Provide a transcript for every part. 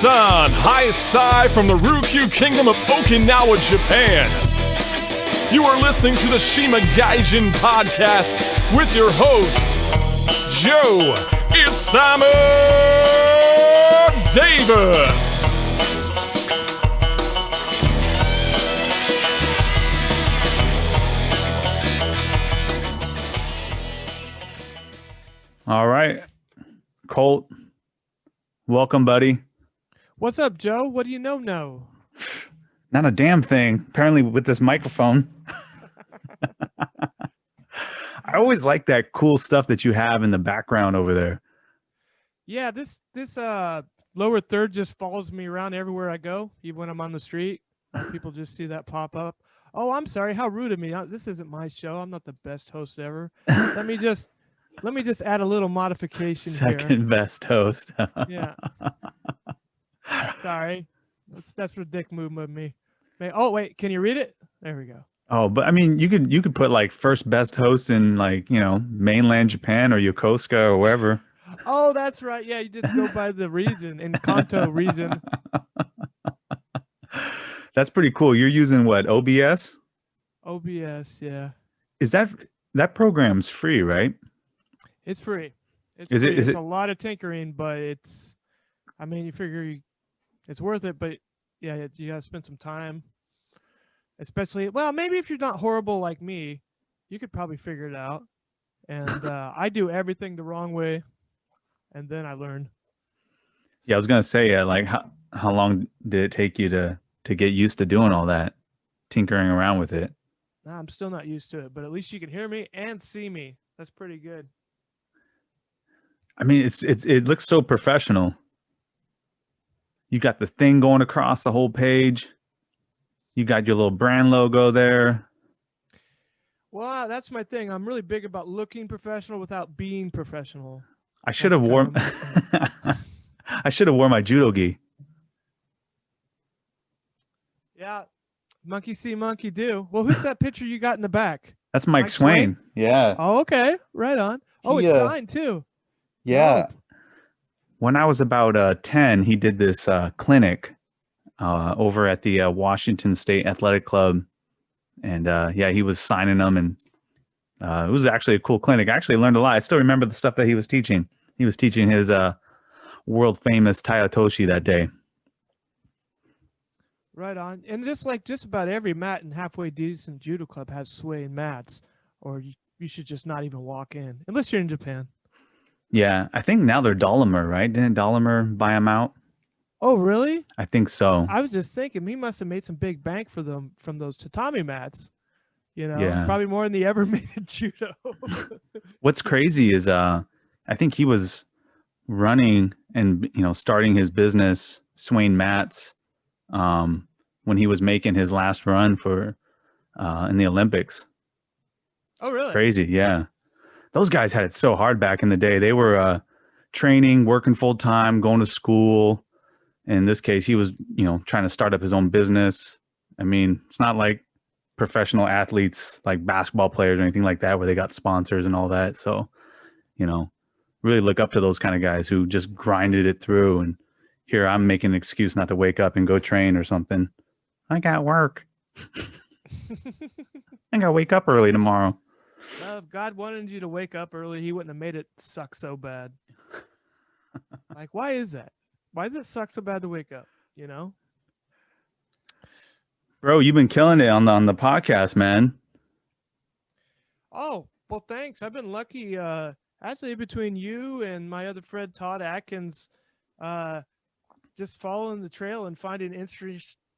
Minasan, Hi-Sai from the Ryukyu Kingdom of Okinawa, Japan. You are listening to the Shima Gaijin Podcast with your host, Joe Isamu Davis. All right, Colt, welcome, buddy. What's up, Joe? What do you know? Not a damn thing, apparently, with this microphone. I always like that cool stuff that you have in the background over there. Yeah, this lower third just follows me around everywhere I go, even when I'm on the street. People just see that pop up. Oh, I'm sorry. How rude of me. This isn't my show. I'm not the best host ever. Let me just add a little modification here. Second best host. Yeah. Sorry. That's a dick move of me. Oh, wait. Can you read it? There we go. Oh, but I mean, you could put like first best host in mainland Japan or Yokosuka or wherever. Oh, that's right. Yeah, you just go by the region, in Kanto region. That's pretty cool. You're using what, OBS? OBS, yeah. Is that program's free, right? It's free. Is free. it? It's a lot of tinkering, but you figure it's worth it. But yeah, you gotta spend some time. Especially, well, maybe if you're not horrible like me, you could probably figure it out. And I do everything the wrong way, and then I learn. Yeah, I was gonna say, like, how long did it take you to get used to doing all that, tinkering around with it? Nah, I'm still not used to it, but at least you can hear me and see me. That's pretty good. I mean, it looks so professional. You got the thing going across the whole page. You got your little brand logo there. Well, that's my thing. I'm really big about looking professional without being professional. I should have worn my judo gi. Yeah, monkey see, monkey do. Well, who's that picture you got in the back? That's Mike Swain. Yeah. Oh, okay. Right on. Oh, it's signed too. Yeah. Dope. When I was about 10, he did this clinic over at the Washington State Athletic Club. And he was signing them. And it was actually a cool clinic. I actually learned a lot. I still remember the stuff that he was teaching. He was teaching his world famous Tayatoshi that day. Right on. And just about every mat in Halfway Decent Judo Club has swaying mats, or you should just not even walk in, unless you're in Japan. Yeah, I think now they're Dolomer, right? Didn't Dolomer buy them out? Oh, really? I think so. I was just thinking he must have made some big bank for them from those tatami mats. Yeah. Probably more than he ever made in judo. What's crazy is I think he was running and starting his business, Swain Mats, when he was making his last run for in the Olympics. Oh, really? Crazy, yeah. Those guys had it so hard back in the day. They were training, working full time, going to school. In this case, he was, trying to start up his own business. I mean, it's not like professional athletes, like basketball players or anything like that, where they got sponsors and all that. So, really look up to those kind of guys who just grinded it through. And here I'm making an excuse not to wake up and go train or something. I got work. I got to wake up early tomorrow. Well, if God wanted you to wake up early, he wouldn't have made it suck so bad. Like, why is that? Why does it suck so bad to wake up? Bro, you've been killing it on the podcast, man. Oh, well, thanks. I've been lucky. Actually, between you and my other friend, Todd Atkins, just following the trail and finding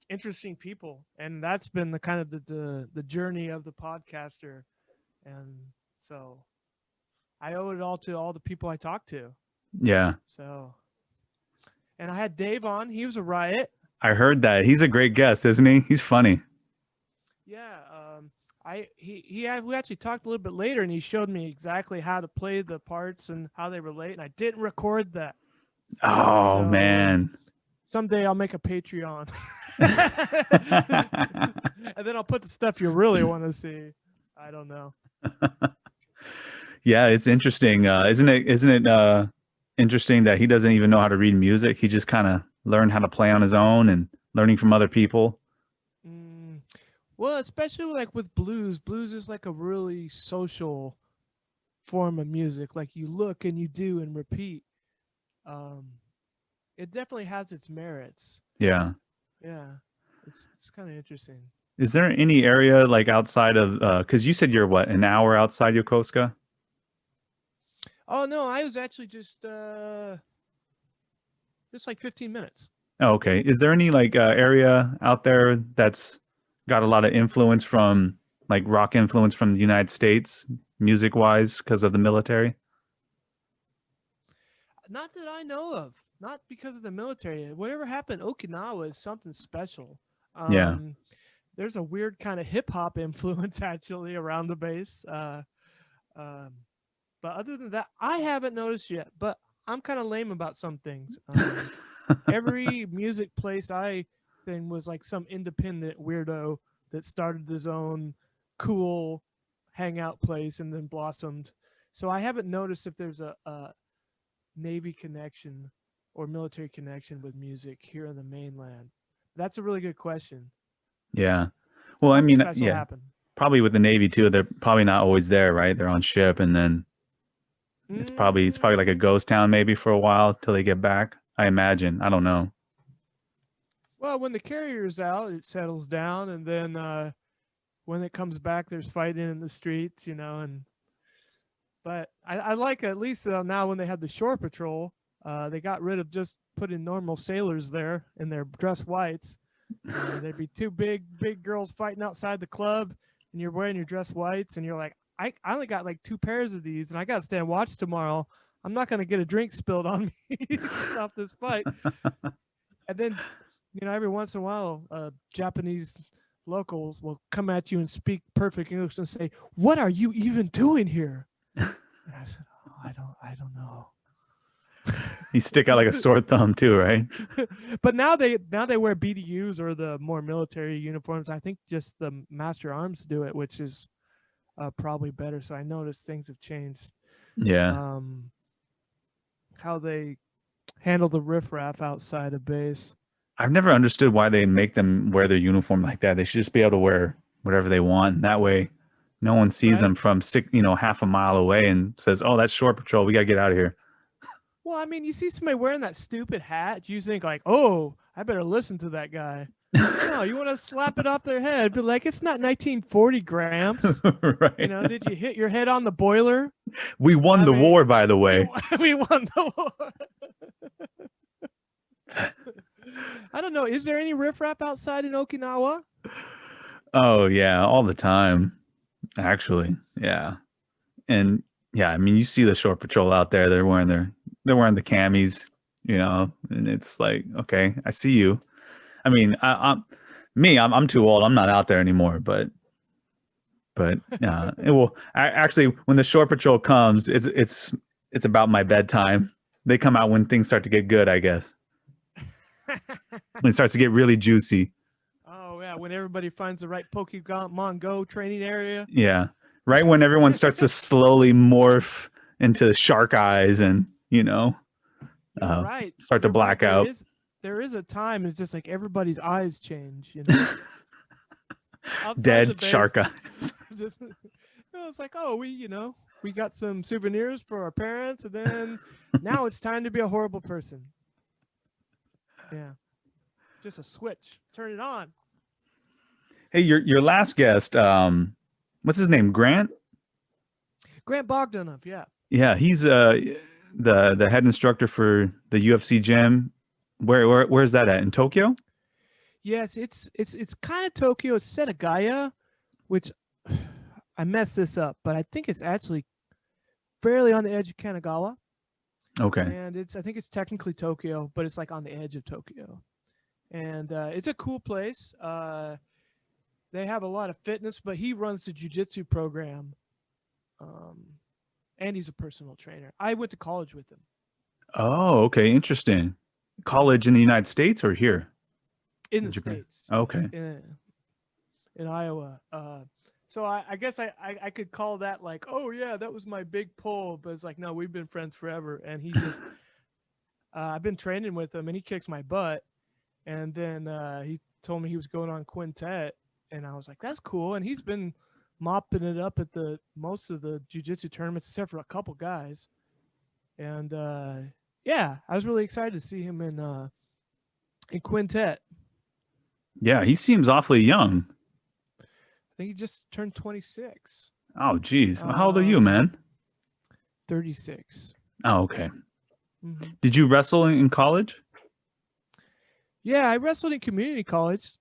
interesting people. And that's been the kind of the journey of the podcaster. And so I owe it all to all the people I talked to. Yeah. So, and I had Dave on. He was a riot. I heard that. He's a great guest, isn't he? He's funny. Yeah. We actually talked a little bit later, and he showed me exactly how to play the parts and how they relate. And I didn't record that. Oh, man. Someday I'll make a Patreon. And then I'll put the stuff you really want to see. I don't know. Yeah, it's interesting. Isn't it interesting that he doesn't even know how to read music? He just kind of learn how to play on his own and learning from other people? Mm, well, especially like with blues. Blues is like a really social form of music. Like you look and you do and repeat. Um, it definitely has its merits. Yeah. Yeah, it's kind of interesting. Is there any area like outside of because you said you're what, an hour outside Yokosuka? Oh no, I was actually just like 15 minutes. Oh, okay. Is there any like area out there that's got a lot of influence from like rock influence from the United States, music wise, because of the military? Not that I know of. Not because of the military. Whatever happened, Okinawa is something special. Yeah. Um, there's a weird kind of hip hop influence actually around the base. Um, but other than that, I haven't noticed yet. But I'm kind of lame about some things. Every music place I think was like some independent weirdo that started his own cool hangout place and then blossomed. So I haven't noticed if there's a Navy connection or military connection with music here in the mainland. That's a really good question. Yeah. Well, I Something mean, special yeah, happened. probably with the Navy too. They're probably not always there, right? They're on ship, and then it's probably like a Mm, ghost town maybe for a while till they get back. I imagine. I don't know. well, when the carrier's out, it settles down, and then when it comes back, there's fighting in the streets, and but I like at least now when they have the shore patrol, they got rid of just putting normal sailors there in their dress whites. There'd be two big girls fighting outside the club, and you're wearing your dress whites, and you're like, I only got like two pairs of these, and I got to stand watch tomorrow. I'm not gonna get a drink spilled on me off this fight. And then, every once in a while, Japanese locals will come at you and speak perfect English and say, "What are you even doing here?" And I said, "Oh, I don't know." You stick out like a sore thumb too, right? But now they wear BDUs or the more military uniforms. I think just the Master Arms do it, which is probably better. So I noticed things have changed. Yeah. Um, how they handle the riffraff outside of base. I've never understood why they make them wear their uniform like that. They should just be able to wear whatever they want. That way, no one sees Right. them from half a mile away and says, "Oh, that's shore patrol. We gotta get out of here." Well, I mean, you see somebody wearing that stupid hat, you think like, "Oh, I better listen to that guy." No, you want to slap it off their head, but like, it's not 1940 Gramps. Right. Did you hit your head on the boiler? We won I the mean, war, by the we way. we won the war. I don't know. Is there any riffraff outside in Okinawa? Oh yeah, all the time. Actually, yeah, and yeah. I mean, you see the shore patrol out there. They're wearing the camis, and it's like, okay, I see you. I mean, I'm too old. I'm not out there anymore. But it will. Actually, when the shore patrol comes, it's about my bedtime. They come out when things start to get good, I guess. When it starts to get really juicy. Oh yeah, when everybody finds the right Pokemon Go training area. Yeah. Right when everyone starts to slowly morph into shark eyes and, You're right. start to You're right. black out. There is a time it's just like everybody's eyes change. Outside the Dead base, shark eyes. it's like, oh, we got some souvenirs for our parents, and then now it's time to be a horrible person. Yeah, just a switch. Turn it on. Hey, your last guest, what's his name? Grant? Grant Bogdanov, yeah. Yeah, he's the head instructor for the UFC gym. Where's that at? In Tokyo? Yes, it's kind of Tokyo. It's Setagaya, which I messed this up, but I think it's actually barely on the edge of Kanagawa. Okay. And I think it's technically Tokyo, but it's like on the edge of Tokyo. And it's a cool place. They have a lot of fitness, but he runs the jiu-jitsu program. And he's a personal trainer. I went to college with him. Oh, okay, interesting. College in the United States or here? In the Japan? States. Okay. In Iowa. So I guess I could call that like, oh yeah, that was my big pull. But it's like, no, we've been friends forever. And he just, I've been training with him, and he kicks my butt. And then he told me he was going on quintet, and I was like, that's cool. And he's been mopping it up at the most of the jiu-jitsu tournaments, except for a couple guys. And yeah, I was really excited to see him in quintet. Yeah, he seems awfully young. I think he just turned 26. Oh, geez. How old are you, man? 36. Oh, okay. Mm-hmm. Did you wrestle in college? Yeah, I wrestled in community college.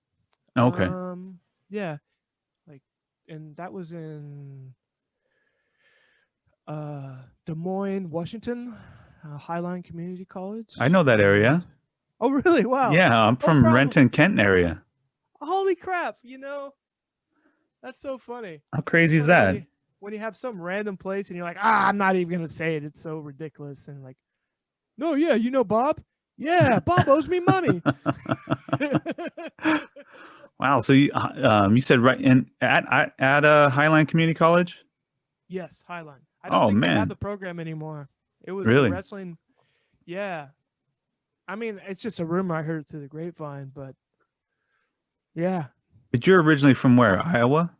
Okay. Yeah, and that was in Des Moines, Washington, Highline Community College. I know that area. Oh, really? Wow. Yeah, I'm from Renton, Kent area. Holy crap! That's so funny. How crazy is that? When you have some random place and you're like, I'm not even gonna say it. It's so ridiculous. And like, no, yeah, Bob? Yeah, Bob owes me money. Wow. So you said right at Highline Community College? Yes, Highline. I don't think they have the program anymore. It was really wrestling. Yeah. I mean, it's just a rumor. I heard it through the grapevine, but yeah. But you're originally from where? Iowa?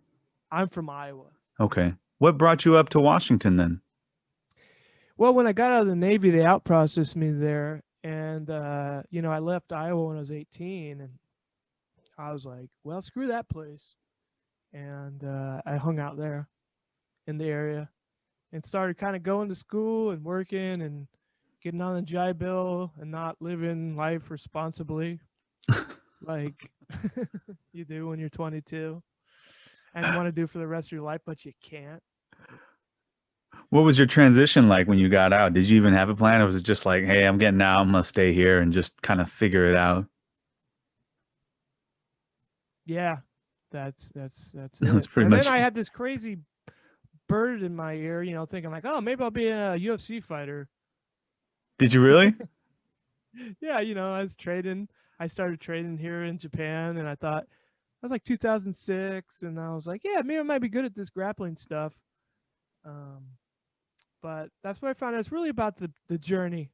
I'm from Iowa. Okay. What brought you up to Washington then? Well, when I got out of the Navy, they outprocessed me there. And, I left Iowa when I was 18. And I was like, well, screw that place. And I hung out there in the area and started kind of going to school and working and getting on the GI Bill and not living life responsibly like you do when you're 22 and you want to do for the rest of your life, but you can't. What was your transition like when you got out? Did you even have a plan, or was it just like, hey, I'm getting out, I'm gonna stay here and just kind of figure it out? Yeah, that's it. That's pretty and much. Then I had this crazy bird in my ear, thinking like, oh, maybe I'll be a UFC fighter. Did you really? Yeah, I was trading. I started trading here in Japan, and I thought, I was like 2006, and I was like, yeah, maybe I might be good at this grappling stuff. But that's what I found out. It's really about the journey,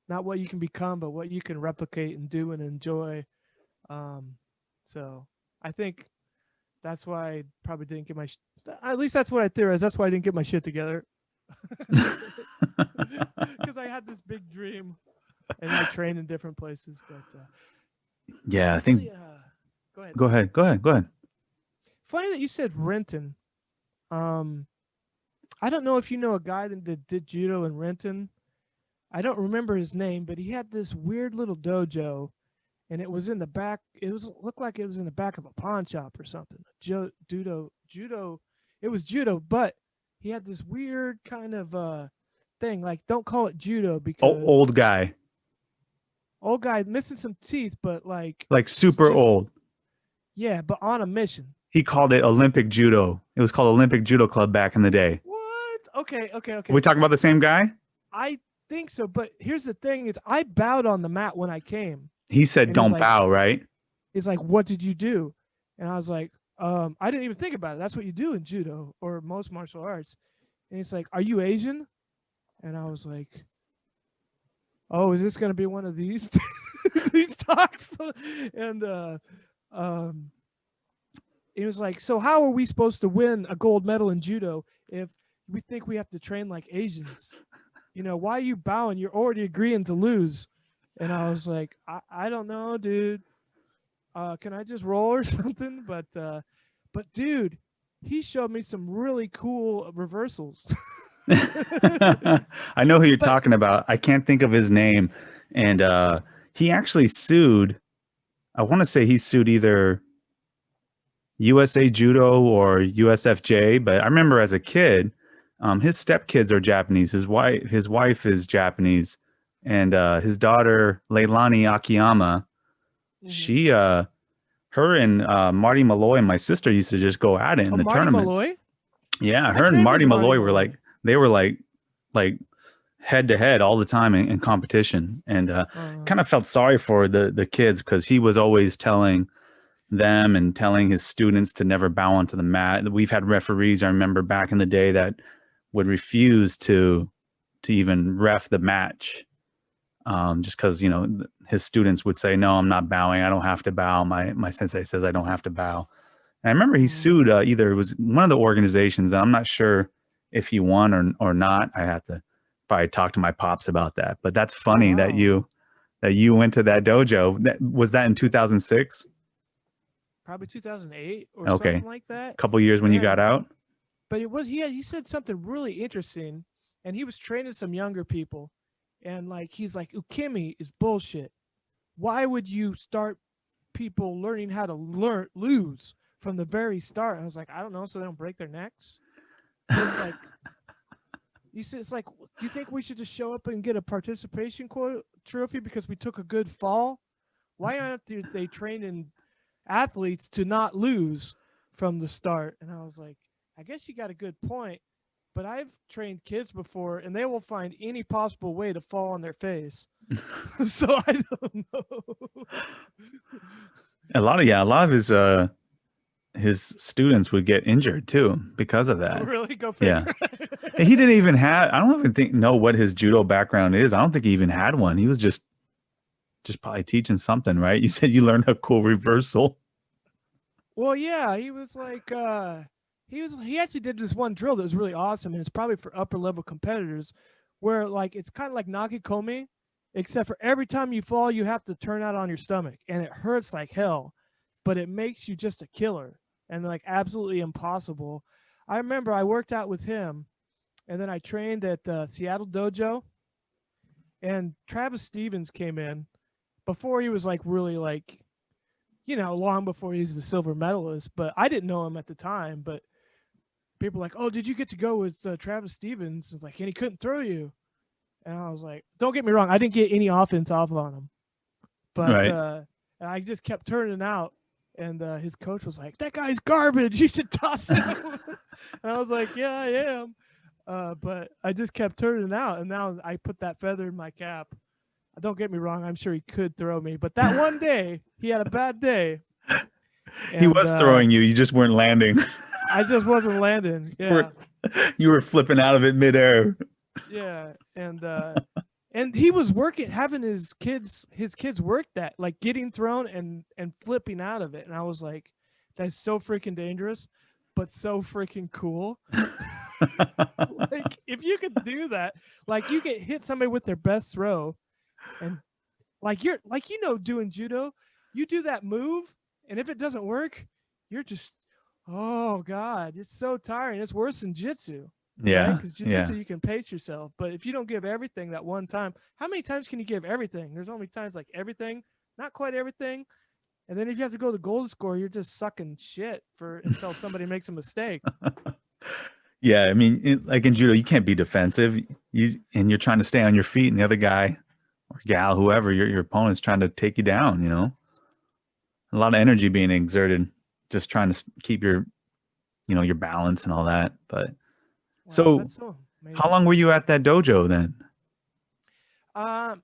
not what you can become, but what you can replicate and do and enjoy. So I think that's why I probably didn't get at least that's what I theorize. That's why I didn't get my shit together. Because I had this big dream and I trained in different places. But yeah, I think. Go ahead. Funny that you said Renton. I don't know if you know a guy that did judo in Renton. I don't remember his name, but he had this weird little dojo, and it was in the back. Looked like it was in the back of a pawn shop or something. Judo. It was judo, but he had this weird kind of thing. Like, don't call it judo because old guy missing some teeth, but like super old. Yeah, but on a mission. He called it Olympic Judo. It was called Olympic Judo Club back in the day. What? Okay. Are we talking about the same guy? I think so, but here's the thing: is I bowed on the mat when I came. He said, "Don't bow," right? He's like, "What did you do?" And I was like, I didn't even think about it. That's what you do in judo or most martial arts." And he's like, "Are you Asian?" And I was like, "Oh, is this going to be one of these these talks?" And he was like, "So how are we supposed to win a gold medal in judo if we think we have to train like Asians? Why are you bowing? You're already agreeing to lose." And I was like, I don't know, dude. Can I just roll or something? But dude, he showed me some really cool reversals. I know who you're talking about. I can't think of his name. And he actually sued. I want to say he sued either USA Judo or USFJ, but I remember as a kid, his stepkids are Japanese. His wife is Japanese, and his daughter Leilani Akiyama, she, her and Marty Malloy and my sister used to just go at it in the Marty tournaments. Malloy? Yeah, her and Marty Malloy were like head to head all the time in competition, and kind of felt sorry for the kids because he was always telling them and telling his students to never bow onto the mat. We've had referees, I remember back in the day, that would refuse to even ref the match just because, his students would say, no, I'm not bowing. I don't have to bow. My sensei says I don't have to bow. And I remember he sued either it was one of the organizations. And I'm not sure if he won or not. I have to probably talk to my pops about that. But that's funny that you went to that dojo. Was that in 2006? Probably 2008 or something like that. A couple years when you got out. But it was he said something really interesting, and he was training some younger people, and like he's like, ukemi is bullshit. Why would you start people learning how to lose from the very start? And I was like, I don't know, so they don't break their necks. It's like, you said, it's like, do you think we should just show up and get a participation trophy because we took a good fall? Why aren't they training athletes to not lose from the start? And I was like, I guess you got a good point, but I've trained kids before and they will find any possible way to fall on their face. So I don't know. A lot of his students would get injured too because of that. Oh, really? Go figure. Yeah. He didn't even have, I don't even know what his judo background is. I don't think he even had one. He was just probably teaching something, right? You said you learned a cool reversal. Well, yeah, he was like, he actually did this one drill that was really awesome, and it's probably for upper level competitors, where like it's kind of like nakikomi, except for every time you fall, you have to turn out on your stomach, and it hurts like hell, but it makes you just a killer and like absolutely impossible. I remember I worked out with him, and then I trained at Seattle Dojo, and Travis Stevens came in before he was like really like, long before he's the silver medalist, but I didn't know him at the time. But people were like, oh, did you get to go with Travis Stevens? It's like, and he couldn't throw you. And I was like, don't get me wrong, I didn't get any offense off on him, but and I just kept turning out. And his coach was like, that guy's garbage, you should toss him. And I was like, yeah, I am. But I just kept turning out, and now I put that feather in my cap. Don't get me wrong, I'm sure he could throw me, but that one day he had a bad day. And, he was throwing you just weren't landing. I just wasn't landing. Yeah. You were flipping out of it midair. Yeah. And he was having his kids work that, like getting thrown and flipping out of it. And I was like, that's so freaking dangerous, but so freaking cool. Like if you could do that, like you could hit somebody with their best throw, and like you're like, doing judo, you do that move, and if it doesn't work, you're just, oh God, it's so tiring. It's worse than jitsu. Yeah. Because jiu-jitsu, you can pace yourself. But if you don't give everything that one time, how many times can you give everything? There's only times like everything, not quite everything. And then if you have to go to golden score, you're just sucking shit until somebody makes a mistake. Yeah. I mean, like in judo, you can't be defensive. You're trying to stay on your feet, and the other guy or gal, whoever, your opponent's trying to take you down, A lot of energy being exerted, just trying to keep your balance and all that. But wow, so how long were you at that dojo then? I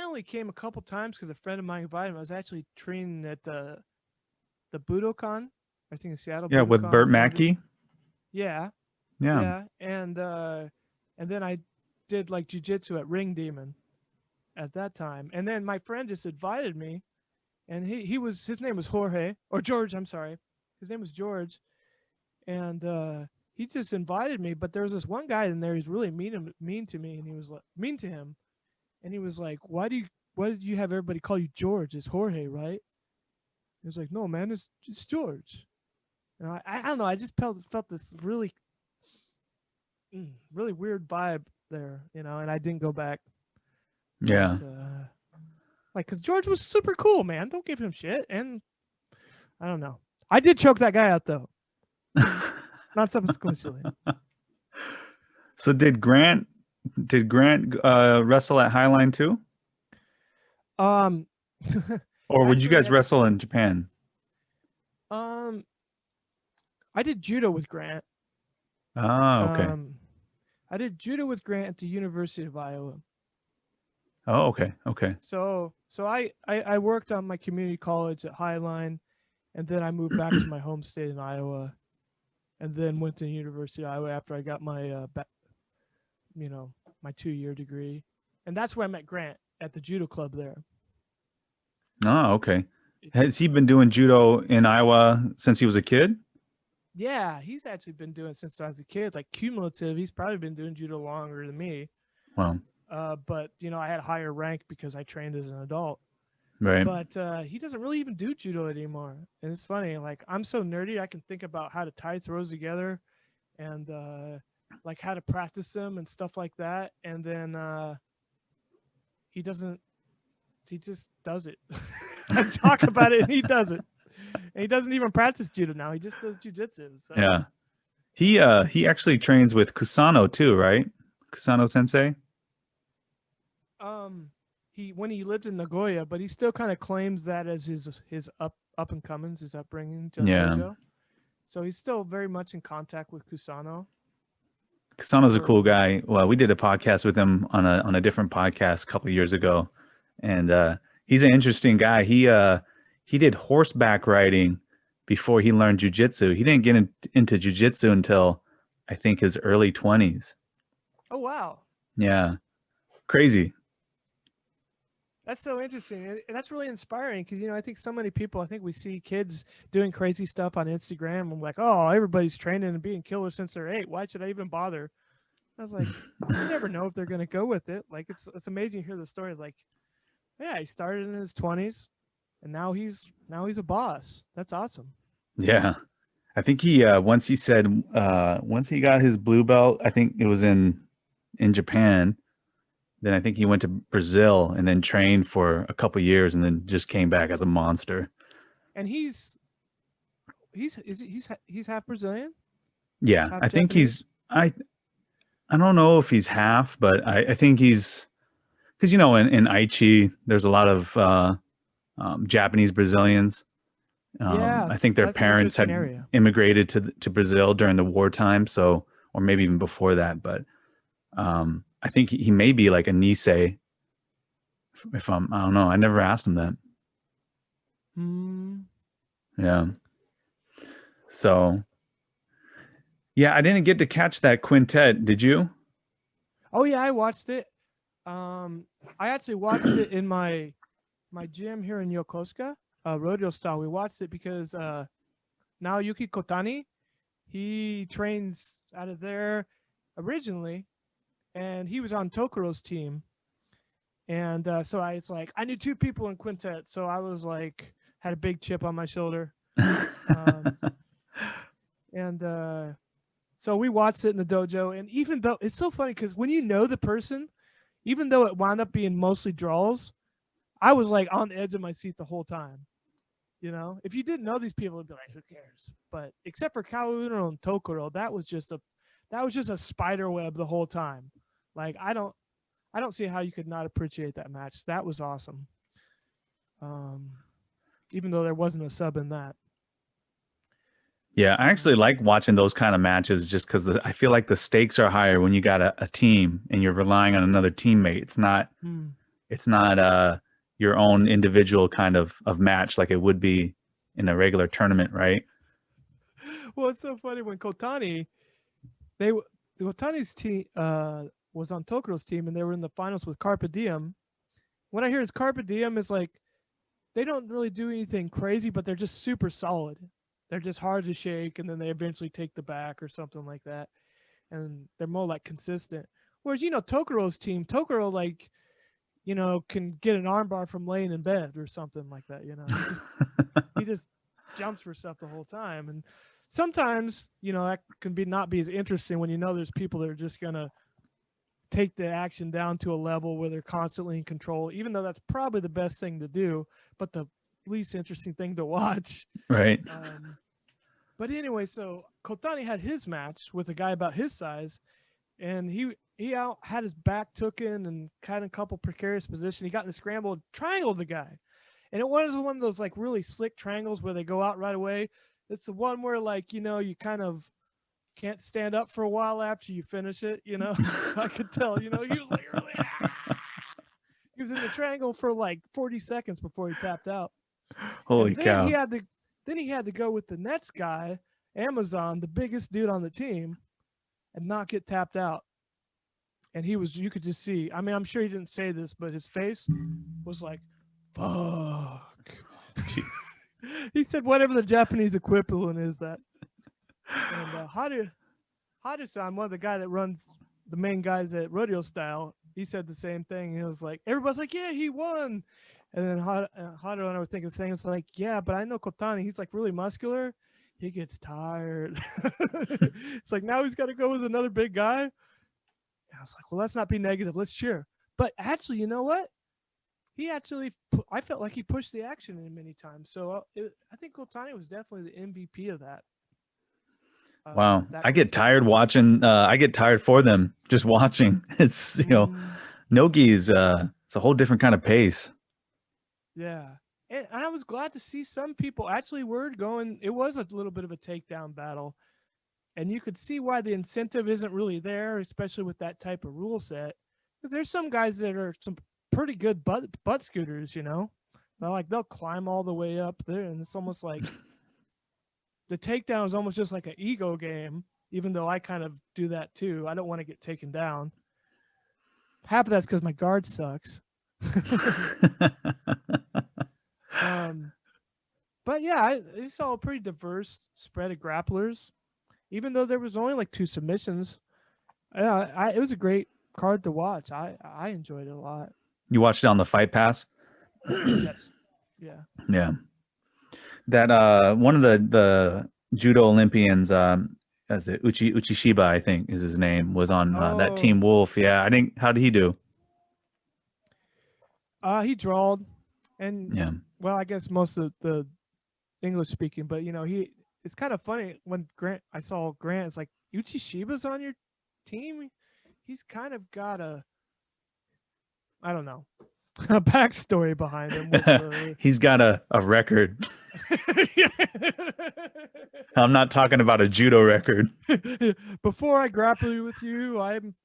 only came a couple times because a friend of mine invited me. I was actually training at the Budokan, I think in Seattle. Yeah, Budokan, with Burt Mackey. Yeah. And then I did like jiu-jitsu at Ring Demon at that time. And then my friend just invited me, and his name was George, I'm sorry. His name was George. And he just invited me, but there was this one guy in there who's really mean to me, and he was like mean to him. And he was like, why did you have everybody call you George? It's Jorge, right? He was like, no, man, it's George. And I don't know, I just felt this really really weird vibe there, and I didn't go back. Yeah. But, because George was super cool, man. Don't give him shit. And I don't know. I did choke that guy out, though. Not something silly. So did Grant wrestle at Highline too? Or would you guys wrestle in Japan? I did judo with Grant. Oh, okay. I did judo with Grant at the University of Iowa. Oh, okay. So I worked on my community college at Highline, and then I moved back to my home state in Iowa, and then went to the University of Iowa after I got my my 2-year degree, and that's where I met Grant. at the judo club there. Oh, okay. Has he been doing judo in Iowa since he was a kid? Yeah, he's actually been doing it since I was a kid, like cumulative. He's probably been doing judo longer than me. Wow. But I had higher rank because I trained as an adult. Right. But he doesn't really even do judo anymore. And it's funny, like I'm so nerdy, I can think about how to tie throws together and like how to practice them and stuff like that. And then he just does it. I talk about it and he does it. And he doesn't even practice judo now. He just does jujitsu. So. Yeah. He actually trains with Kusano too, right? Kusano sensei. When he lived in Nagoya, but he still kind of claims that as his up and comings, his upbringing to dojo. So he's still very much in contact with Kusano. Kusano's a cool guy. Well, we did a podcast with him on a different podcast a couple of years ago, and he's an interesting guy. He did horseback riding before he learned jujitsu. He didn't get into jujitsu until I think his early 20s. Oh wow! Yeah, crazy. That's so interesting, and that's really inspiring because I think so many people. I think we see kids doing crazy stuff on Instagram, and we're like, oh, everybody's training and being killers since they're 8. Why should I even bother? I was like, you never know if they're gonna go with it. Like it's amazing to hear the story. Like, yeah, he started in his 20s, and now he's a boss. That's awesome. Yeah, I think he once he got his blue belt, I think it was in Japan. Then I think he went to Brazil and then trained for a couple years and then just came back as a monster. And he's half Brazilian? Yeah, half I think Japanese? I don't know if he's half, but I think he's because in Aichi there's a lot of Japanese Brazilians. I think their parents had immigrated to Brazil during the wartime, or maybe even before that, but I think he may be like a Nisei. I don't know. I never asked him that. Yeah. So, yeah, I didn't get to catch that quintet. Did you? Oh yeah, I watched it. I actually watched it in my gym here in Yokosuka, rodeo style. We watched it because now Yuki Kotani, he trains out of there originally. And he was on Tokuro's team. And so it's like, I knew 2 people in quintet. So I was like, had a big chip on my shoulder. So we watched it in the dojo. And even though it's so funny, because when you know the person, even though it wound up being mostly draws, I was like on the edge of my seat the whole time. If you didn't know these people, it'd be like, who cares? But except for Kawauno and Tokuro, that was just a spider web the whole time. Like I don't see how you could not appreciate that match. That was awesome. Even though there wasn't a sub in that. Yeah, I actually like watching those kind of matches just because I feel like the stakes are higher when you got a team and you're relying on another teammate. It's not your own individual kind of match like it would be in a regular tournament, right? Well, it's so funny when Kotani's team was on Tokuro's team and they were in the finals with Carpe Diem. What I hear is Carpe Diem is like they don't really do anything crazy, but they're just super solid. They're just hard to shake, and then they eventually take the back or something like that. And they're more like consistent. Whereas, Tokuro's team, Tokuro can get an armbar from laying in bed or something like that. He just jumps for stuff the whole time. And sometimes, that can not be as interesting when there's people that are just gonna take the action down to a level where they're constantly in control, even though that's probably the best thing to do, but the least interesting thing to watch. Right. But anyway, so Kotani had his match with a guy about his size, and he had his back taken and had a couple precarious position. He got in a scramble, triangled the guy. And it was one of those like really slick triangles where they go out right away. It's the one where you kind of can't stand up for a while after you finish it, I could tell, he was like really, he was in the triangle for like 40 seconds before he tapped out. Holy cow. Then he had to go with the next guy, Amazon, the biggest dude on the team, and not get tapped out. and you could just see. I mean, I'm sure he didn't say this, but his face was like, "Fuck." He said whatever the Japanese equivalent is that. And Haru-san, one of the guy that runs the main guys at Rodeo Style, he said the same thing. He was like, everybody's like, yeah, he won. And then Haru and I were thinking the same. It's like, yeah, but I know Kotani. He's like really muscular. He gets tired. It's like now he's got to go with another big guy. And I was like, well, let's not be negative. Let's cheer. But actually, you know what? I felt like he pushed the action in many times. So I think Kotani was definitely the MVP of that. Wow. I get tired watching. I get tired for them just watching. It's, Nogi's, it's a whole different kind of pace. Yeah. And I was glad to see some people actually were going. It was a little bit of a takedown battle. And you could see why the incentive isn't really there, especially with that type of rule set. But there's some guys that are some pretty good butt scooters, they'll climb all the way up there. And it's almost like the takedown is almost just like an ego game, even though I kind of do that too. I don't want to get taken down. Half of that's because my guard sucks. But yeah, I saw a pretty diverse spread of grapplers, even though there was only like 2 submissions. It was a great card to watch. I enjoyed it a lot. You watched it on the Fight Pass? Yes. Yeah. Yeah. That one of the judo Olympians, as it Uchishiba, I think is his name, was on that Team Wolf. Yeah, how did he do? He drawed, and yeah. Well, I guess most of the English speaking, but it's kind of funny when I saw Grant. It's like Uchishiba's on your team. He's kind of got a backstory behind him. He's got a record. I'm not talking about a judo record. Before I grapple with you, I'm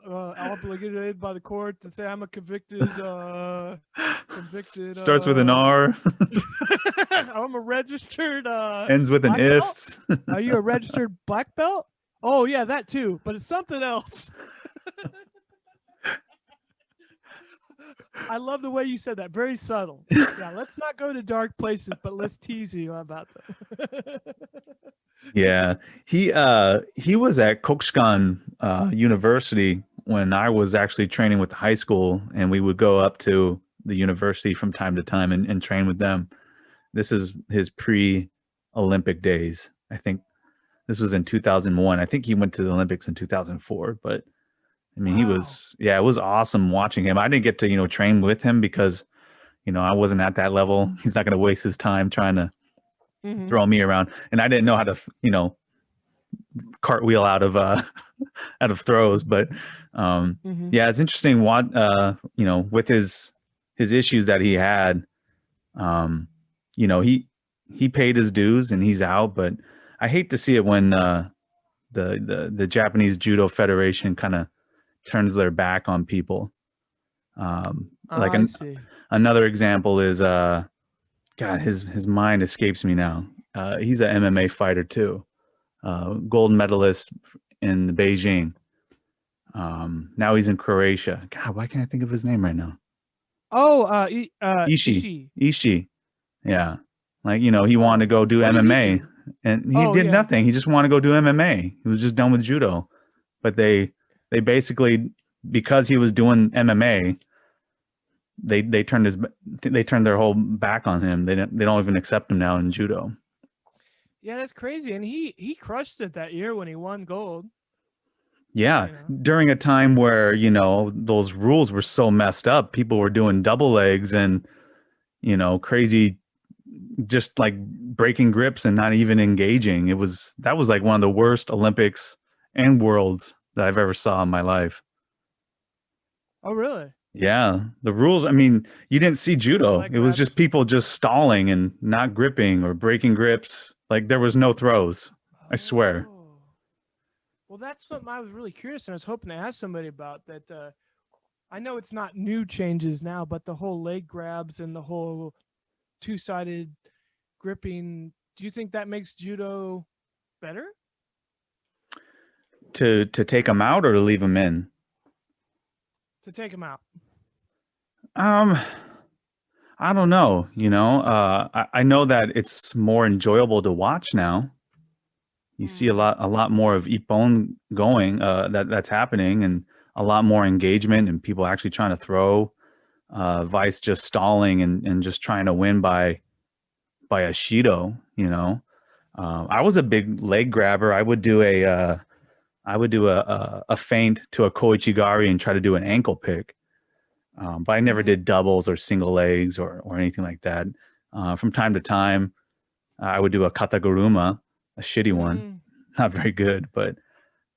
obligated by the court to say I'm a convicted. Starts with an R. I'm a registered. Ends with an ist. Are you a registered black belt? Oh yeah, that too, but it's something else. I love the way you said that. Very subtle. Yeah, let's not go to dark places, but let's tease you about that. Yeah, he was at Kokushikan University when I was actually training with the high school, and we would go up to the university from time to time and train with them. This is his pre-Olympic days. I think this was in 2001. I think he went to the Olympics in 2004, but I mean, wow. It was awesome watching him. I didn't get to, train with him because, I wasn't at that level. He's not going to waste his time trying to throw me around. And I didn't know how to, cartwheel out of throws. But yeah, it's interesting what, with his issues that he had, he paid his dues and he's out. But I hate to see it when the Japanese Judo Federation kind of turns their back on people. Another example is God, his mind escapes me now. He's an MMA fighter too, gold medalist in the Beijing. Now he's in Croatia. God, why can't I think of his name right now? Ishii. Yeah, he wanted to go do MMA, and he did nothing. He just wanted to go do MMA. He was just done with judo, but they basically, because he was doing MMA, they turned their whole back on him. They don't even accept him now in judo. Yeah, that's crazy. And he crushed it that year when he won gold. Yeah, during a time where those rules were so messed up. People were doing double legs and crazy, just like breaking grips and not even engaging. That was like one of the worst Olympics and worlds that I've ever saw in my life. Oh, really? Yeah. The rules, I mean, you didn't see judo. It was just people just stalling and not gripping or breaking grips. Like there was no throws. I swear. Well, that's something I was really curious and I was hoping to ask somebody about that. I know it's not new changes now, but the whole leg grabs and the whole two-sided gripping, do you think that makes judo better? To take them out or to leave them in? to take him out? I don't know. I know that it's more enjoyable to watch now. You see a lot more of Ippon going, that's happening, and a lot more engagement and people actually trying to throw, Vice just stalling and just trying to win by a Shido, I was a big leg grabber. I would do a feint to a Koichigari and try to do an ankle pick. But I never did doubles or single legs or anything like that. From time to time, I would do a kataguruma, a shitty one, not very good. But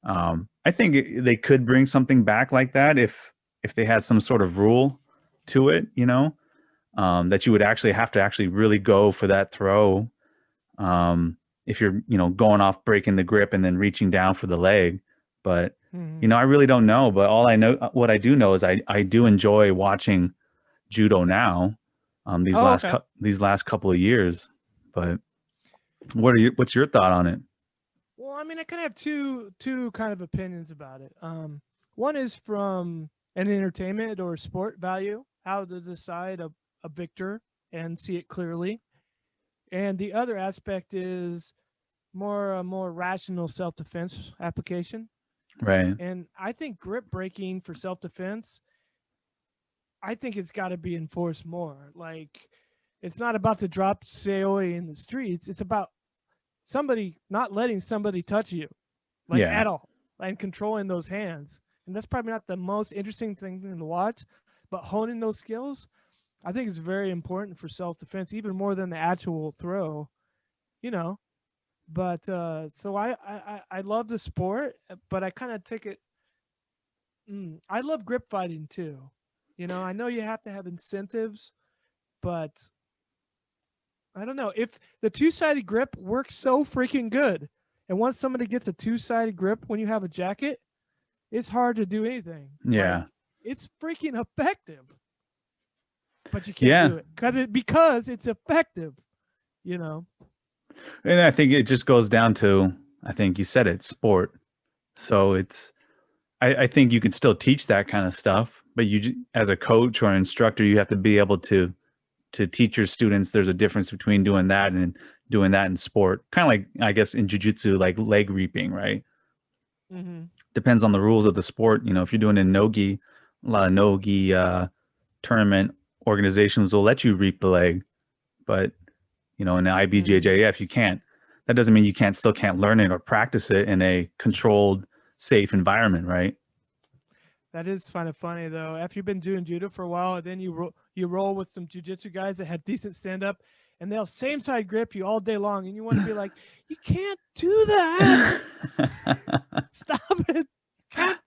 I think they could bring something back like that if they had some sort of rule to it, that you would actually have to really go for that throw. If you're, going off, breaking the grip and then reaching down for the leg. But, I really don't know. But what I do know is I do enjoy watching judo now, these last couple of years. But what's your thought on it? Well, I mean, I kind of have two kind of opinions about it. One is from an entertainment or sport value, how to decide a victor and see it clearly. And the other aspect is a more rational self-defense application. Right. And I think grip breaking for self-defense, I think it's got to be enforced more. Like, it's not about the drop seoi in the streets. It's about somebody not letting somebody touch you, at all, and controlling those hands. And that's probably not the most interesting thing to watch, but honing those skills, I think is very important for self-defense, even more than the actual throw, But so I love the sport, but I kind of take it. I love grip fighting too. I know you have to have incentives, but I don't know if the two-sided grip works so freaking good. And once somebody gets a two-sided grip when you have a jacket, it's hard to do anything. Yeah, it's freaking effective, but you can't do it because it's effective. And I think it just goes down to, I think you said it, sport. So I think you could still teach that kind of stuff, but you, as a coach or an instructor, you have to be able to teach your students there's a difference between doing that and doing that in sport. Kind of like, I guess, in jiu-jitsu, like leg reaping, right? Depends on the rules of the sport. If you're doing a nogi, a lot of nogi tournament organizations will let you reap the leg, but in the IBJJF, you can't. That doesn't mean you still can't learn it or practice it in a controlled, safe environment, right? That is kind of funny, though. After you've been doing judo for a while, and then you roll with some jiu-jitsu guys that have decent stand-up, and they'll same side grip you all day long, and you want to be like, you can't do that. Stop it. But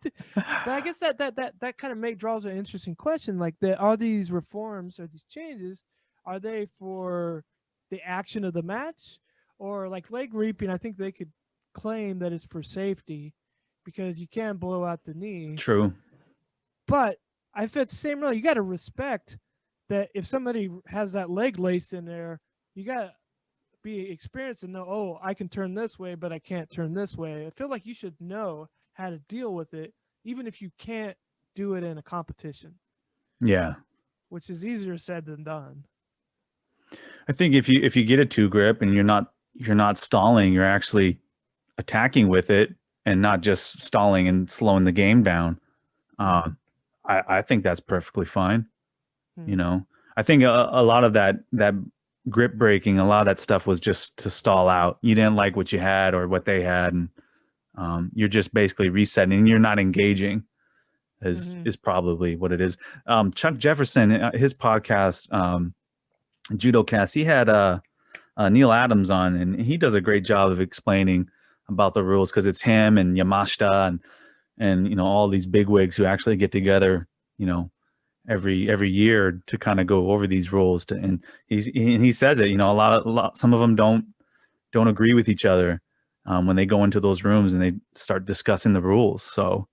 I guess that kind of draws an interesting question. Like, are these reforms or these changes, are they for the action of the match, or like leg reaping? I think they could claim that it's for safety because you can't blow out the knee. True. But I feel it's the same rule. You got to respect that if somebody has that leg lace in there, you got to be experienced and know, oh, I can turn this way, but I can't turn this way. I feel like you should know how to deal with it, even if you can't do it in a competition. Yeah. Which is easier said than done. I think if you get a two grip and you're not stalling, you're actually attacking with it and not just stalling and slowing the game down. I think that's perfectly fine. I think a lot of that grip breaking, a lot of that stuff was just to stall out. You didn't like what you had or what they had, and you're just basically resetting. You're not engaging, is probably what it is. Chuck Jefferson, his podcast, JudoCast, he had Neil Adams on, and he does a great job of explaining about the rules, because it's him and Yamashita and all these bigwigs who actually get together every year to kind of go over these rules and he says it, a lot some of them don't agree with each other when they go into those rooms and they start discussing the rules. So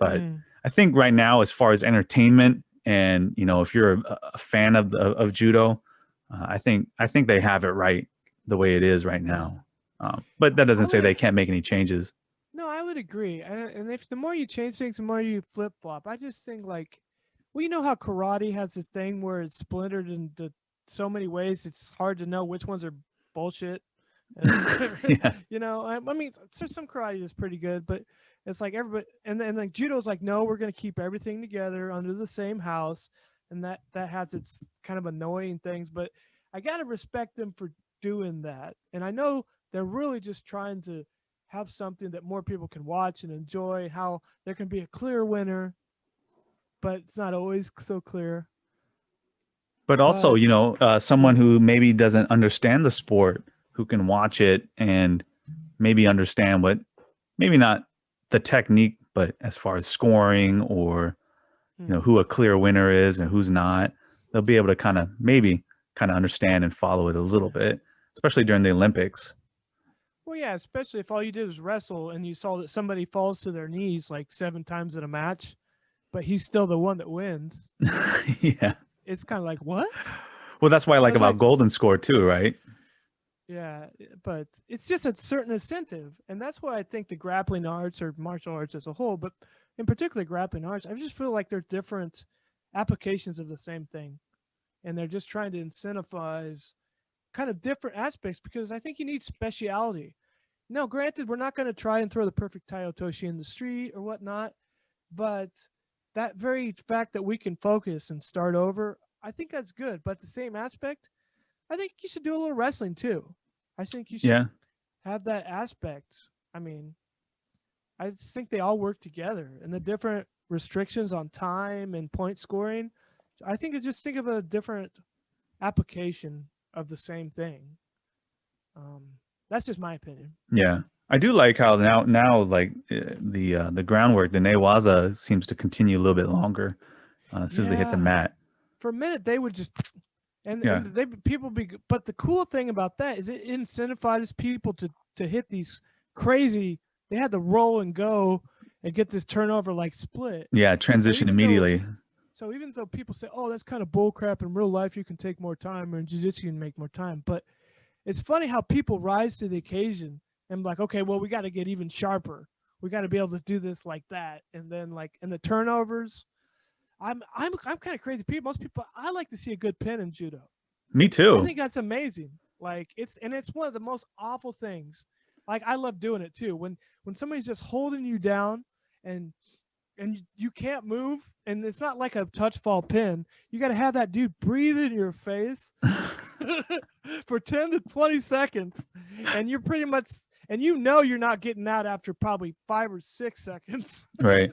but I think right now, as far as entertainment and if you're a fan of judo, I think they have it right the way it is right now. But that doesn't say they can't make any changes. No, I would agree. And if the more you change things, the more you flip flop. I just think like Well, you know how karate has this thing where it's splintered into so many ways, it's hard to know which ones are bullshit. Yeah. I mean, there's some karate that's pretty good, but it's like everybody, and then like judo's like, no, we're gonna keep everything together under the same house, and that has its kind of annoying things. But I gotta respect them for doing that, and I know they're really just trying to have something that more people can watch and enjoy. How there can be a clear winner, but it's not always so clear. But also, But someone who maybe doesn't understand the sport, who can watch it and maybe understand what, maybe not the technique, but as far as scoring or, who a clear winner is and who's not, they'll be able to maybe understand and follow it a little bit, especially during the Olympics. Well, yeah, especially if all you did was wrestle and you saw that somebody falls to their knees like 7 times in a match, but he's still the one that wins. Yeah. It's kind of like, what? Well, that's why I like It's about like- Golden Score too, right? Yeah, but it's just a certain incentive. And that's why I think the grappling arts or martial arts as a whole, but in particular grappling arts, I just feel like they're different applications of the same thing. And they're just trying to incentivize kind of different aspects because I think you need speciality. Now, granted, we're not going to try and throw the perfect Tai Otoshi in the street or whatnot, but that very fact that we can focus and start over, I think that's good. But the same aspect, I think you should do a little wrestling too. I think you should have that aspect. I mean, I just think they all work together, and the different restrictions on time and point scoring. I think it's just think of a different application of the same thing. That's just my opinion. Yeah. I do like how now like the groundwork, the newaza seems to continue a little bit longer as soon as they hit the Yeah. mat. For a minute, they would just and they people be. But the cool thing about that is it incentivizes people to hit these crazy. They had to roll and go and get this turnover like split. Yeah, transition immediately. So even though people say, "Oh, that's kind of bullcrap," in real life you can take more time, or in jiu-jitsu you can make more time, but it's funny how people rise to the occasion and like, okay, well, we got to get even sharper. We got to be able to do this like that, and then like in the turnovers, I'm kind of crazy. Most people, I like to see a good pin in judo. Me too. I think that's amazing. Like it's one of the most awful things. Like I love doing it too. When somebody's just holding you down and you can't move, and it's not like a touch fall pin. You got to have that dude breathe in your face for 10 to 20 seconds, and you're pretty much, and you're not getting out after probably 5 or 6 seconds. Right.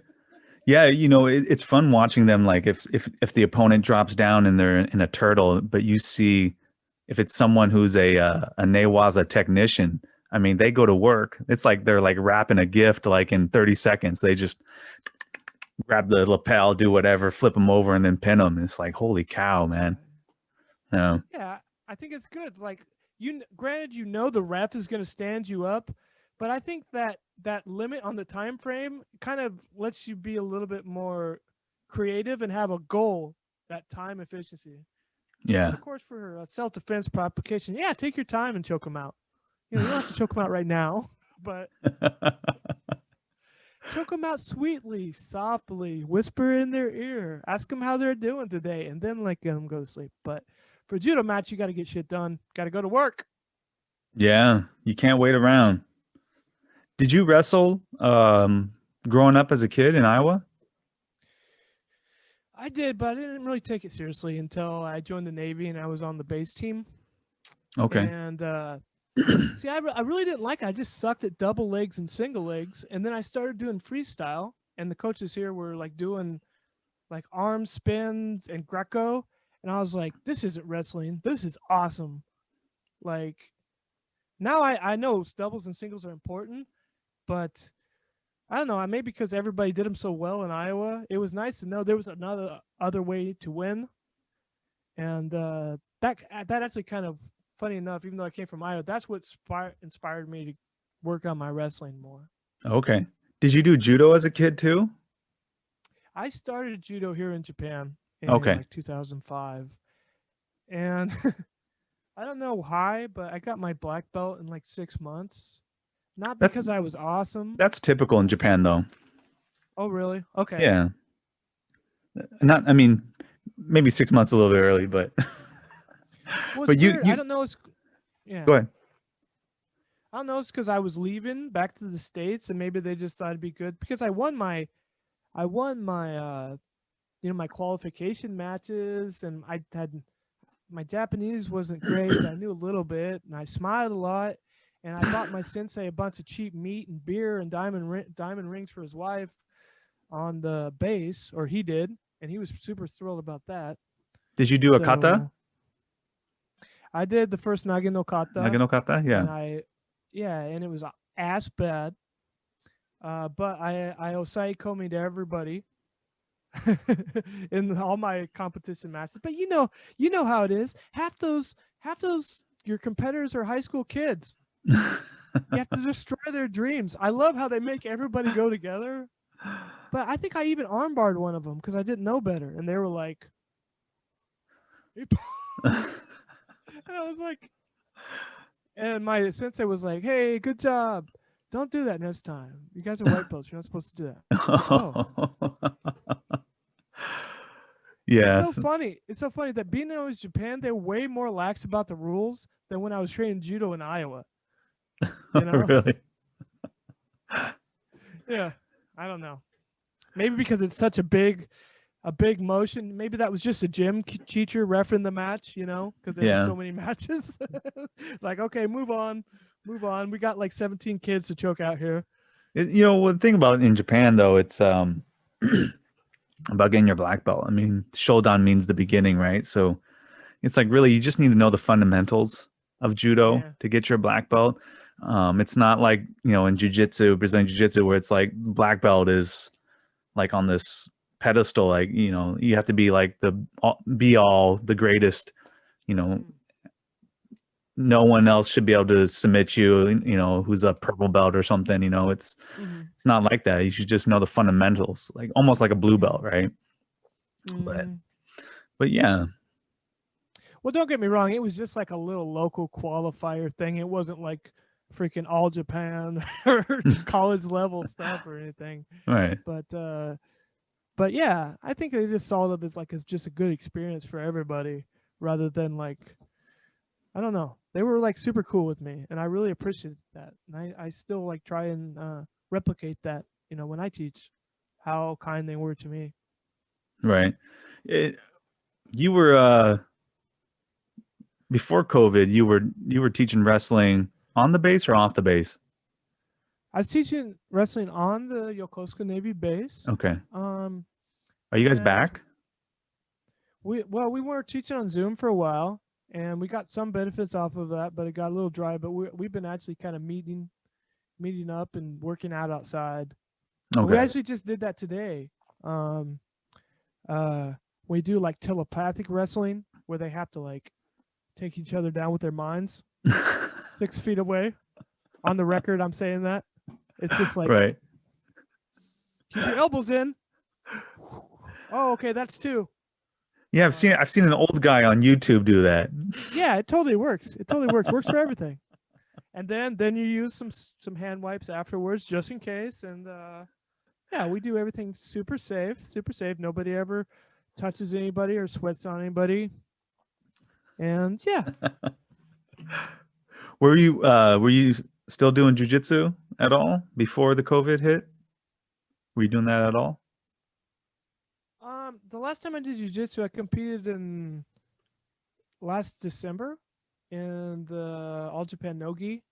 Yeah, it's fun watching them. Like if the opponent drops down and they're in a turtle, but you see if it's someone who's a newaza technician, I mean, they go to work. It's like they're like wrapping a gift like in 30 seconds. They just grab the lapel, do whatever, flip them over, and then pin them. It's like, holy cow, man. Yeah, I think it's good. Like granted, the ref is going to stand you up, but I think that limit on the time frame kind of lets you be a little bit more creative and have a goal, that time efficiency. Yeah. But of course, for self-defense application, yeah, take your time and choke them out. You don't have to choke them out right now, but choke them out sweetly, softly, whisper in their ear, ask them how they're doing today, and then let them go to sleep. But for a judo match, you got to get shit done. Got to go to work. Yeah, you can't wait around. Did you wrestle growing up as a kid in Iowa? I did, but I didn't really take it seriously until I joined the Navy and I was on the base team. Okay. And see, I really didn't like it. I just sucked at double legs and single legs. And then I started doing freestyle, and the coaches here were like doing like arm spins and Greco. And I was like, this isn't wrestling. This is awesome. Like now I know doubles and singles are important, but I don't know. Maybe because everybody did them so well in Iowa, it was nice to know there was other way to win. And that actually kind of funny enough, even though I came from Iowa, that's what inspired me to work on my wrestling more. Okay. Did you do judo as a kid too? I started judo here in Japan in like 2005. And I don't know why, but I got my black belt in like 6 months. Not because I was awesome. That's typical in Japan though. Oh, really? Okay. Yeah. Not, I mean, maybe 6 months a little bit early, but Well, but it's weird. I don't know. Yeah. go ahead. I don't know. It's because I was leaving back to the States, and maybe they just thought it'd be good because I won my my qualification matches, and I had my Japanese wasn't great, but I knew a little bit, and I smiled a lot, and I bought my sensei a bunch of cheap meat and beer and diamond rings for his wife on the base, or he did, and he was super thrilled about that. Did you do a kata? So, I did the first Nage no kata. Nage no kata, yeah. And and it was ass bad. But I osai komi to everybody in all my competition matches. But you know how it is. Half those your competitors are high school kids. You have to destroy their dreams. I love how they make everybody go together. But I think I even armbarred one of them because I didn't know better, and they were like, and I was like, and my sensei was like, "Hey, good job. Don't do that next time. You guys are white belts. You're not supposed to do that." Like, oh. Yeah. It's so funny. It's so funny that being in Japan, they're way more lax about the rules than when I was training judo in Iowa. You know? Really? Yeah. I don't know. Maybe because it's such a big motion. Maybe that was just a gym teacher refereeing the match, because there were so many matches. Like, okay, move on. We got like 17 kids to choke out here. The thing about in Japan, though, it's about getting your black belt. I mean, Shodan means the beginning, right? So it's like really you just need to know the fundamentals of judo to get your black belt. It's not like, in jiu-jitsu, Brazilian jiu-jitsu, where it's like black belt is like on this pedestal, like, you have to be like the greatest, no one else should be able to submit you, who's a purple belt or something, it's not like that. You should just know the fundamentals, like almost like a blue belt, right? But yeah. Well, don't get me wrong, it was just like a little local qualifier thing. It wasn't like freaking all Japan or college level stuff or anything. Right. But yeah, I think they just saw it as like it's just a good experience for everybody rather than like, I don't know. They were like super cool with me, and I really appreciated that. And I still like try and replicate that, when I teach, how kind they were to me. Right. You were before COVID. You were teaching wrestling on the base or off the base? I was teaching wrestling on the Yokosuka Navy base. Okay. Are you guys back? We were teaching on Zoom for a while, and we got some benefits off of that, but it got a little dry. But we've been actually kind of meeting up and working out outside. Okay. We actually just did that today. We do like telepathic wrestling where they have to like take each other down with their minds 6 feet away. On the record, I'm saying that. It's just like, right. Keep your elbows in. Oh, okay, that's 2. Yeah, I've seen an old guy on YouTube do that. Yeah, it totally works. Works for everything. And then you use some hand wipes afterwards just in case. And yeah, we do everything super safe. Nobody ever touches anybody or sweats on anybody. And yeah. Were you still doing jiu-jitsu at all before the COVID hit? Were you doing that at all? The last time I did jiu-jitsu, I competed in last December in the All Japan No-Gi.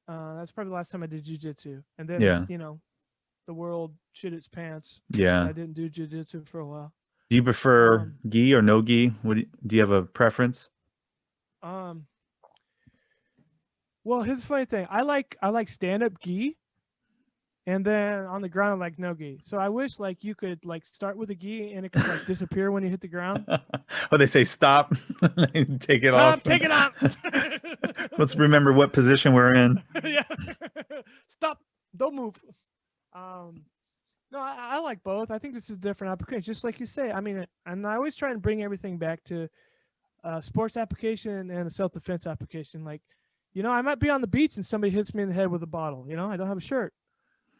That's probably the last time I did jiu-jitsu. And then, the world shit its pants. Yeah. I didn't do jiu-jitsu for a while. Do you prefer gi or no gi? Do you have a preference? Well, here's the funny thing. I like stand-up gi, and then on the ground like no gi. So I wish like you could like start with a gi and it could like disappear when you hit the ground. Oh, they say stop, take it off. Take it off. Let's remember what position we're in. Yeah. Stop. Don't move. No, I like both. I think this is a different application, just like you say. I mean, and I always try and bring everything back to sports application and a self-defense application. Like, I might be on the beach and somebody hits me in the head with a bottle. I don't have a shirt.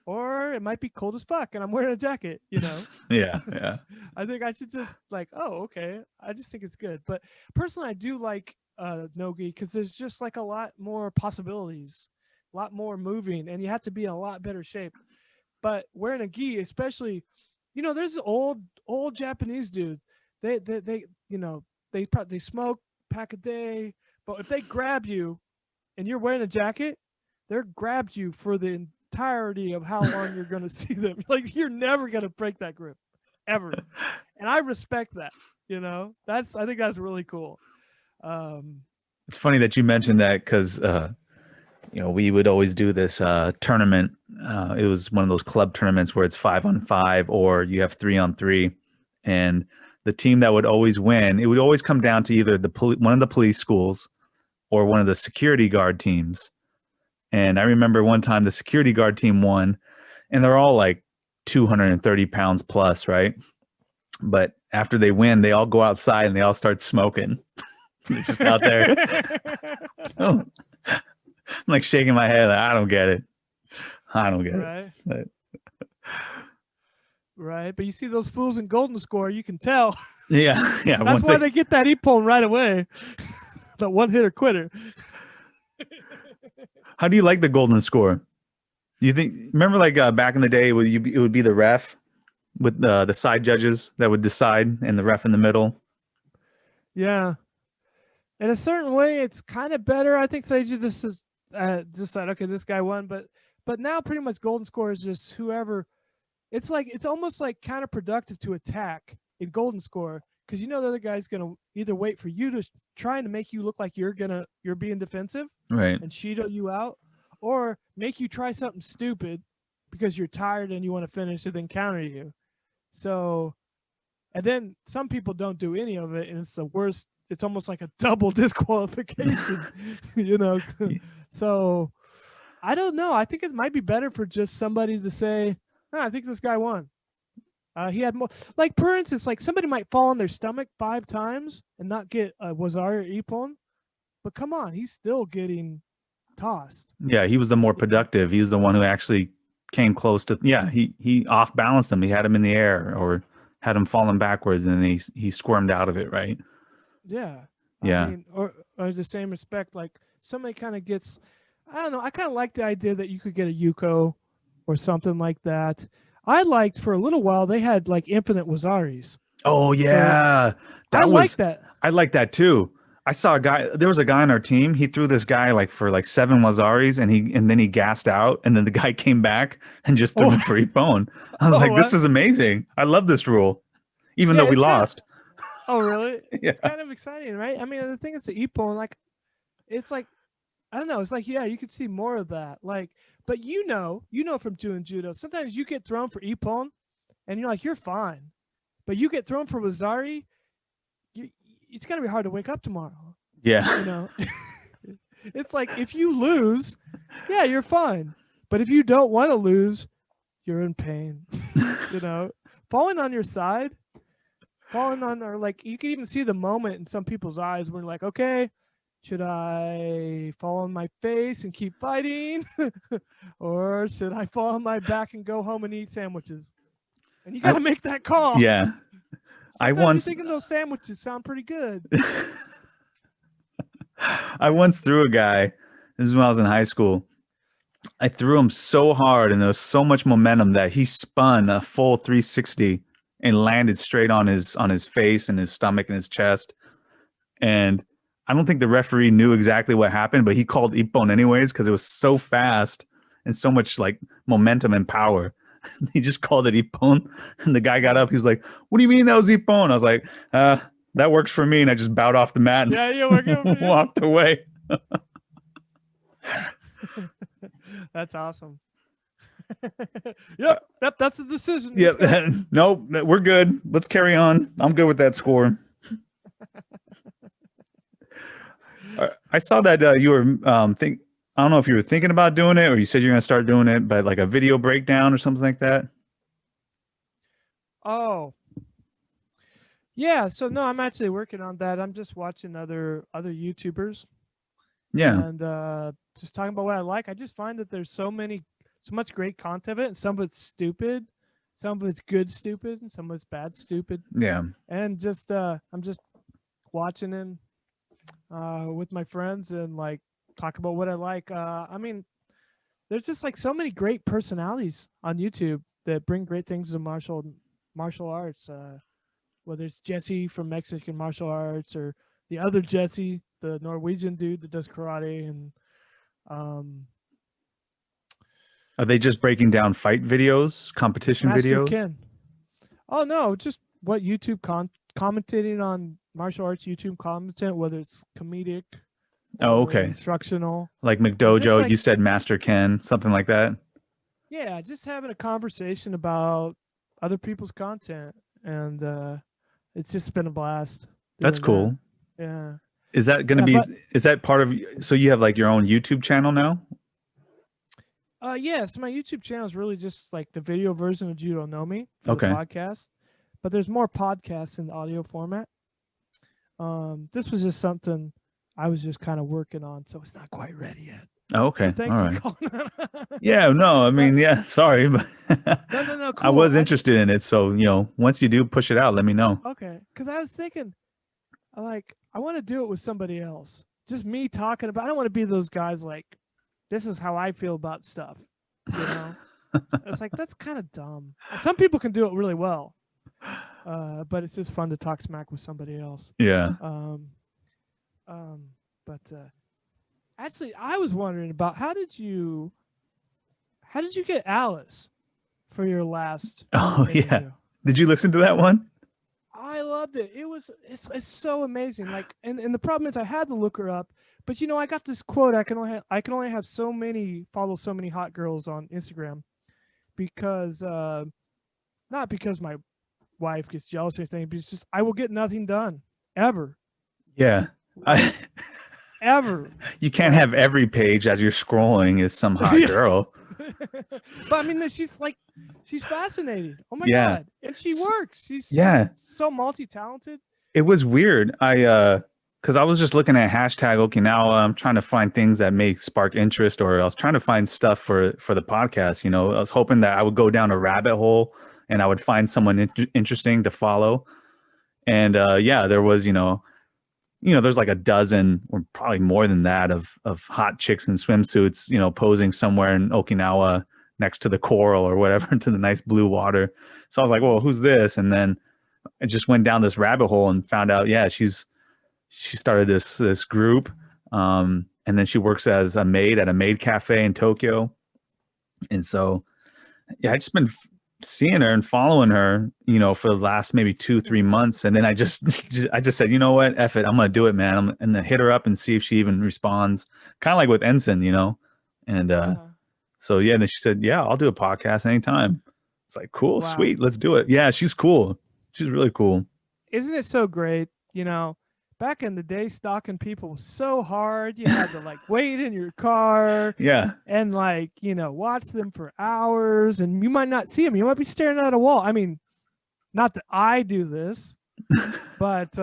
or it might be cold as fuck and I'm wearing a jacket, you know. Yeah. I think I should just like, oh, okay. I just think it's good. But personally, I do like no-gi because there's just like a lot more possibilities, a lot more moving, and you have to be in a lot better shape. But wearing a gi, especially, you know, there's old Japanese dudes. They you know, they smoke pack a day, but if they grab you and you're wearing a jacket, they're grabbed you for the entirety of how long you're going to see them. Like you're never going to break that grip ever. And I respect that, you know. I think that's really cool. It's funny that you mentioned that because you know, we would always do this tournament. It was one of those club tournaments where it's 5-on-5 or you have 3-on-3, and the team that would always win, it would always come down to either one of the police schools or one of the security guard teams. And I remember one time the security guard team won, and they're all like 230 pounds plus, right? But after they win, they all go outside and they all start smoking. They're just out there. Oh. I'm like shaking my head. Like, I don't get it. Right. But right. But you see those fools in Golden Score, you can tell. Yeah. That's why they get that ippon right away. The one hitter quitter. How do you like the golden score? Do you think? Remember, like back in the day, it would be the ref with the side judges that would decide, and the ref in the middle. Yeah, in a certain way, it's kind of better. I think they should just decide, okay, this guy won, but now pretty much golden score is just whoever. It's almost like counterproductive to attack in golden score because you know the other guy's gonna either wait for you to trying to make you look like you're being defensive, right, and Shido you out, or make you try something stupid because you're tired and you want to finish and then counter you. So, and then some people don't do any of it, and it's the worst. It's almost like a double disqualification, you know. So, I don't know. I think it might be better for just somebody to say, I think this guy won. He had more, like, for instance, like somebody might fall on their stomach 5 times and not get a Wazari or Ippon, but come on, he's still getting tossed. Yeah, he was the more productive. He was the one who actually came close to. Yeah, he off balanced him. He had him in the air or had him falling backwards, and then he squirmed out of it. Right. Yeah. Yeah. I mean, or the same respect, like somebody kind of gets. I don't know. I kind of like the idea that you could get a Yuko or something like that. I liked for a little while they had like infinite Wazaris. Oh yeah, so like that. I like that too. I saw a guy. There was a guy on our team. He threw this guy like for like 7 Wazaris, and then he gassed out, and then the guy came back and just threw him for Ippon. I was like, this is amazing. I love this rule, even though we lost. Oh really? Yeah. It's kind of exciting, right? I mean, the thing is the Ippon, like, it's like, I don't know. It's like, yeah, you could see more of that. Like, but you know from doing judo, sometimes you get thrown for Ippon, and you're like, you're fine, but you get thrown for Wazari, it's gonna be hard to wake up tomorrow. Yeah. You know, it's like if you lose, yeah, you're fine, but if you don't want to lose, you're in pain. You know, falling on your side, or like you can even see the moment in some people's eyes when like, okay, should I fall on my face and keep fighting? Or should I fall on my back and go home and eat sandwiches? And you got to make that call. Yeah. Sometimes you're thinking those sandwiches sound pretty good. I once threw a guy, this is when I was in high school. I threw him so hard and there was so much momentum that he spun a full 360 and landed straight on his face and his stomach and his chest. And I don't think the referee knew exactly what happened, but he called Ippon anyways because it was so fast and so much like momentum and power. He just called it Ippon, and the guy got up. He was like, "What do you mean that was Ippon?" I was like, "That works for me," and I just bowed off the mat and walked away. That's awesome. Yep, that's the decision. Yep. Nope, we're good. Let's carry on. I'm good with that score. I saw that you were I don't know if you were thinking about doing it or you said you're going to start doing it, but like a video breakdown or something like that. Oh, yeah. So no, I'm actually working on that. I'm just watching other YouTubers. Yeah. And just talking about what I like. I just find that there's so many so much great content of it, and some of it's stupid, some of it's good stupid, and some of it's bad stupid. Yeah. And just I'm just watching it with my friends and like talk about what I like. I mean, there's just like so many great personalities on YouTube that bring great things to martial arts. Whether it's Jesse from Mexican martial arts or the other Jesse, the Norwegian dude that does karate, and Are they just breaking down fight videos, competition Master videos? Ken. Oh no, just what YouTube commentating on martial arts YouTube content, whether it's comedic Oh, or okay. instructional. Like Just McDojo, like, you said Master Ken, something like that. yeah, just having a conversation about other people's content, and it's just been a blast. That's doing cool. that. Yeah. Is that going to Yeah, be, is that part of, so you have like your own YouTube channel now? Yes, my YouTube channel is really just like the video version of Judo No Mi for Okay. the podcast, but there's more podcasts in the audio format. This was just something I was just kind of working on, so it's not quite ready yet. Oh, okay. But thanks All for right. calling. Yeah, no, I mean, yeah, sorry, but No, I was cool. interested in it. So, you know, once you do push it out, let me know. Okay, because I was thinking, like, I want to do it with somebody else. Just me talking about. I don't want to be those guys like, this is how I feel about stuff. You know, it's like that's kind of dumb. Some people can do it really well, but it's just fun to talk smack with somebody else. Yeah. But actually, I was wondering about how did you get Alice for your last? Oh, yeah. interview? Did you listen to that one? I loved it. It's so amazing. Like, and the problem is I had to look her up, but you know, I got this quote. I can only have follow so many hot girls on Instagram, because not because my wife gets jealous or anything, but it's just I will get nothing done ever. Yeah. Ever. You can't have every page as you're scrolling is some hot girl. But I mean, she's fascinating. Oh my Yeah. God. And she works. She's Yeah. so multi-talented. It was weird. Because I was just looking at hashtag Okinawa. I'm trying to find things that may spark interest, or I was trying to find stuff for the podcast. You know, I was hoping that I would go down a rabbit hole and I would find someone interesting to follow. And yeah, there was, there's like a dozen or probably more than that of hot chicks in swimsuits, posing somewhere in Okinawa next to the coral or whatever, to the nice blue water. So I was like, well, who's this? And then I just went down this rabbit hole and found out, yeah, she started this group. And then she works as a maid at a maid cafe in Tokyo. And so, yeah, I just been seeing her and following her, for the last maybe 2-3 months. And then I just said, you know what, F it, I'm going to do it, man. I'm going to hit her up and see if she even responds, kind of like with Ensign, and, so yeah, then she said, yeah, I'll do a podcast anytime. It's like, cool, Wow. Sweet. Let's do it. Yeah. She's cool. She's really cool. Isn't it so great? Back in the day, stalking people was so hard. You had to like wait in your car. Yeah. And like, watch them for hours, and you might not see them. You might be staring at a wall. I mean, not that I do this, but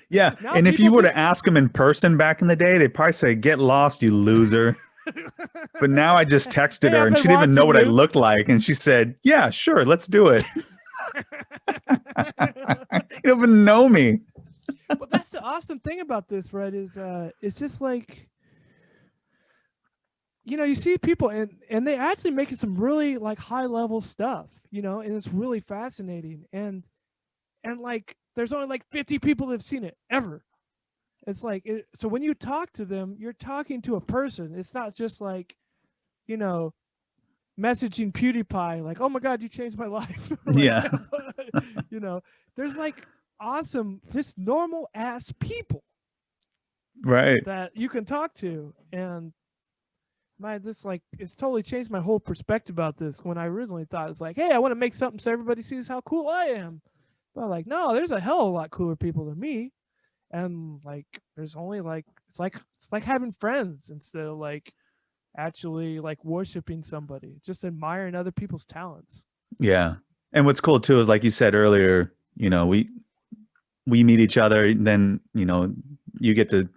yeah. Now And if you people were to just- ask them in person back in the day, they'd probably say, get lost, you loser. But now I just texted Hey, her I've and been she didn't even know what I watching you. looked like. And she said, yeah, sure, let's do it. You don't even know me. Well, that's the awesome thing about this, right? Is it's just like, you see people and they actually making some really like high level stuff, and it's really fascinating. And like there's only like 50 people that have seen it ever. It's like so when you talk to them, you're talking to a person. It's not just like, messaging PewDiePie like, oh my God, you changed my life. Like, Yeah. There's like awesome, just normal ass people Right. that you can talk to. And it's totally changed my whole perspective about this. When I originally thought it's like, hey, I want to make something so everybody sees how cool I am. But like, no, there's a hell of a lot cooler people than me. And like, there's only like, it's like having friends instead of like actually like worshiping somebody, just admiring other people's talents. Yeah. And what's cool too is, like you said earlier, we meet each other, and then, you get to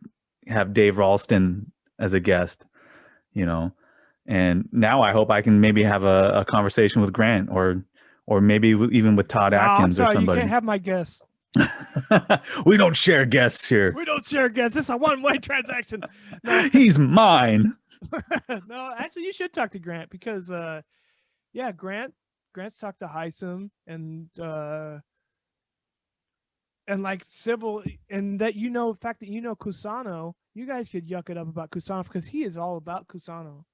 have Dave Ralston as a guest, And now I hope I can maybe have a conversation with Grant or maybe even with Todd No, I'm Atkins or sorry, you somebody. can't have my guests. We don't share guests here. We don't share guests. It's a one-way transaction. No, He's mine. no, actually, you should talk to Grant because, yeah, Grant's talked to Heisem and like Civil, and that the fact that Kusano, you guys could yuck it up about Kusano because he is all about Kusano.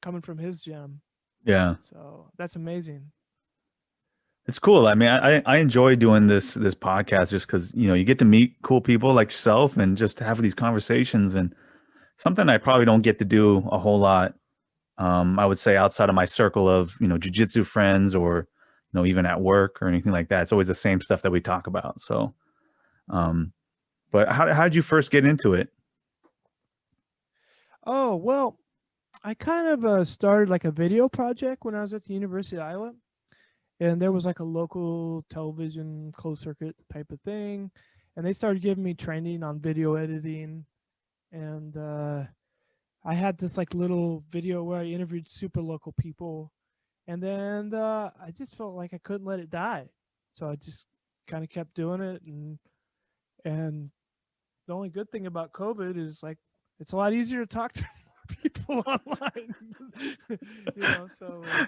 Coming from his gym. Yeah. So that's amazing. It's cool. I mean, I enjoy doing this podcast just because, you get to meet cool people like yourself and just have these conversations, and something I probably don't get to do a whole lot. I would say outside of my circle of, jujitsu friends or, even at work or anything like that. It's always the same stuff that we talk about. So, but how did you first get into it? Oh, well, I kind of started like a video project when I was at the University of Iowa. And there was like a local television closed circuit type of thing. And they started giving me training on video editing. And I had this like little video where I interviewed super local people. And then I just felt like I couldn't let it die. So I just kind of kept doing it. And the only good thing about COVID is like it's a lot easier to talk to people online.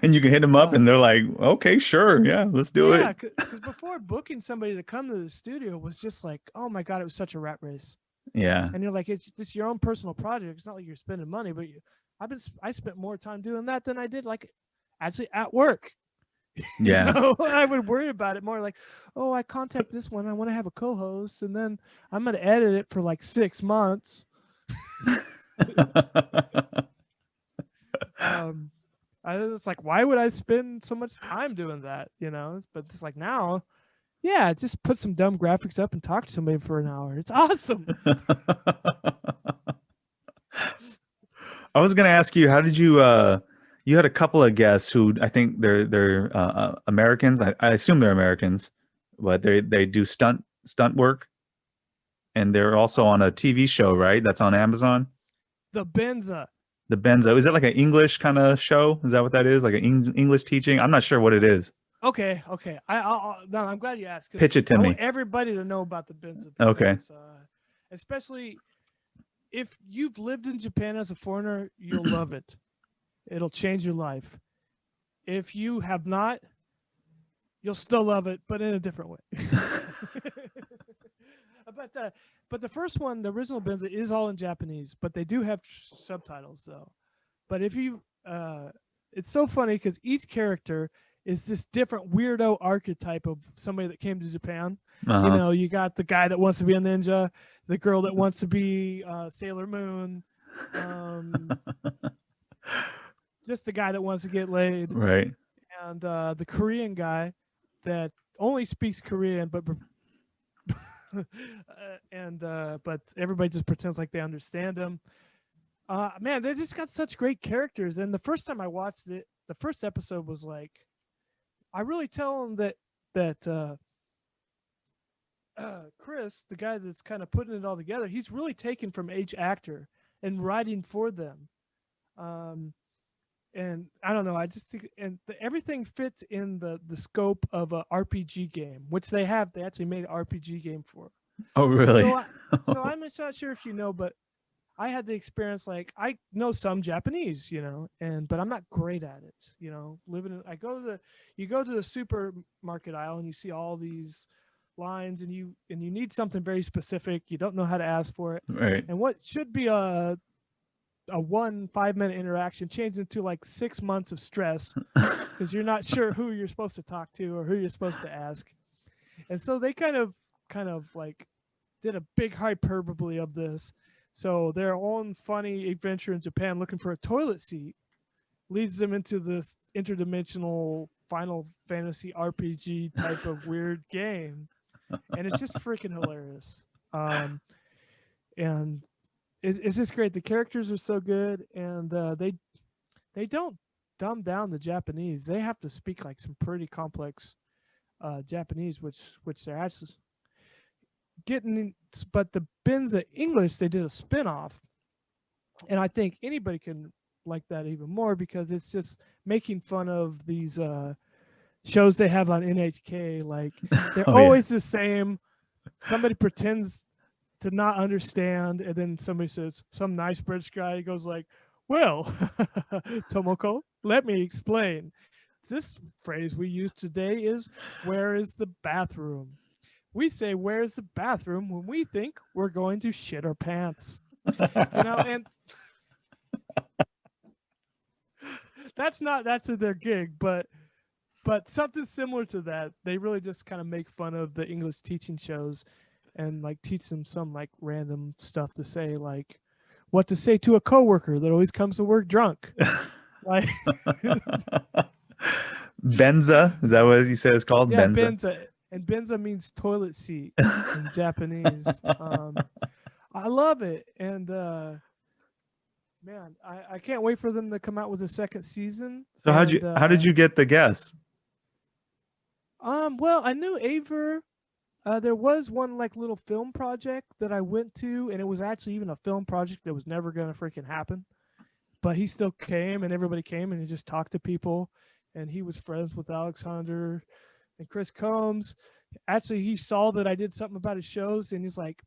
And you can hit them up and they're like, okay, sure, yeah, let's do it. Yeah, because before booking somebody to come to the studio was just like, oh my god, it was such a rat race. Yeah. And you're like, it's just your own personal project. It's not like you're spending money, but I spent more time doing that than I did like actually at work. Yeah. I would worry about it more like, oh, I contact this one, I want to have a co-host, and then I'm gonna edit it for like 6 months. I was like, why would I spend so much time doing that? But it's like now, yeah, just put some dumb graphics up and talk to somebody for an hour. It's awesome. I was going to ask you, how did you you had a couple of guests who I think they're Americans. I assume they're Americans, but they do stunt work, and they're also on a TV show, right? That's on Amazon. The Benza. The Benza. Is it like an English kind of show? Is that what that is? Like an English teaching? I'm not sure what it is. Okay. No, I'm glad you asked. Pitch it to me. I want everybody to know about the Benza. Okay. Especially if you've lived in Japan as a foreigner, you'll love it. It'll change your life. If you have not, you'll still love it, but in a different way. But the first one, the original Benza, is all in Japanese, but they do have subtitles though. But if you, it's so funny because each character is this different weirdo archetype of somebody that came to Japan. Uh-huh. You got the guy that wants to be a ninja, the girl that wants to be Sailor Moon, just the guy that wants to get laid, right? And the Korean guy that only speaks Korean, but but everybody just pretends like they understand him. Man, they just got such great characters. And the first time I watched it, the first episode was like, I really tell them that Chris, the guy that's kind of putting it all together, he's really taken from each actor and writing for them. And I don't know, I just think, and everything fits in the scope of a RPG game, which they actually made an RPG game for. Oh, really? So I'm not sure if you know, but I had the experience, like, I know some Japanese, but I'm not great at it, you go to the supermarket aisle and you see all these lines and you need something very specific. You don't know how to ask for it. Right. And what should be a 5-minute interaction changed into like 6 months of stress because you're not sure who you're supposed to talk to or who you're supposed to ask. And so they kind of like did a big hyperbole of this. So their own funny adventure in Japan looking for a toilet seat leads them into this interdimensional Final Fantasy RPG type of weird game. And it's just freaking hilarious. And it's just great. The characters are so good, and they don't dumb down the Japanese. They have to speak like some pretty complex Japanese, which they're actually getting. But the Benza English, they did a spin-off And I think anybody can like that even more because it's just making fun of these shows they have on NHK. Like they're always the same. Somebody pretends to not understand, and then somebody says, some nice British guy goes like, well, Tomoko, let me explain. This phrase we use today is, where is the bathroom? We say, where's the bathroom when we think we're going to shit our pants. And that's their gig, but something similar to that. They really just kind of make fun of the English teaching shows and like teach them some like random stuff to say, like what to say to a coworker that always comes to work drunk. Like Benza, is that what you said it's called? Yeah, Benza. benza. And benza means toilet seat in Japanese. I love it. And man, I can't wait for them to come out with a second season. So how did you get the guess? Well, I knew Aver. There was one like little film project that I went to, and it was actually even a film project that was never gonna freaking happen. But he still came, and everybody came, and he just talked to people, and he was friends with Alexander and Chris Combs. Actually, he saw that I did something about his shows, and he's like,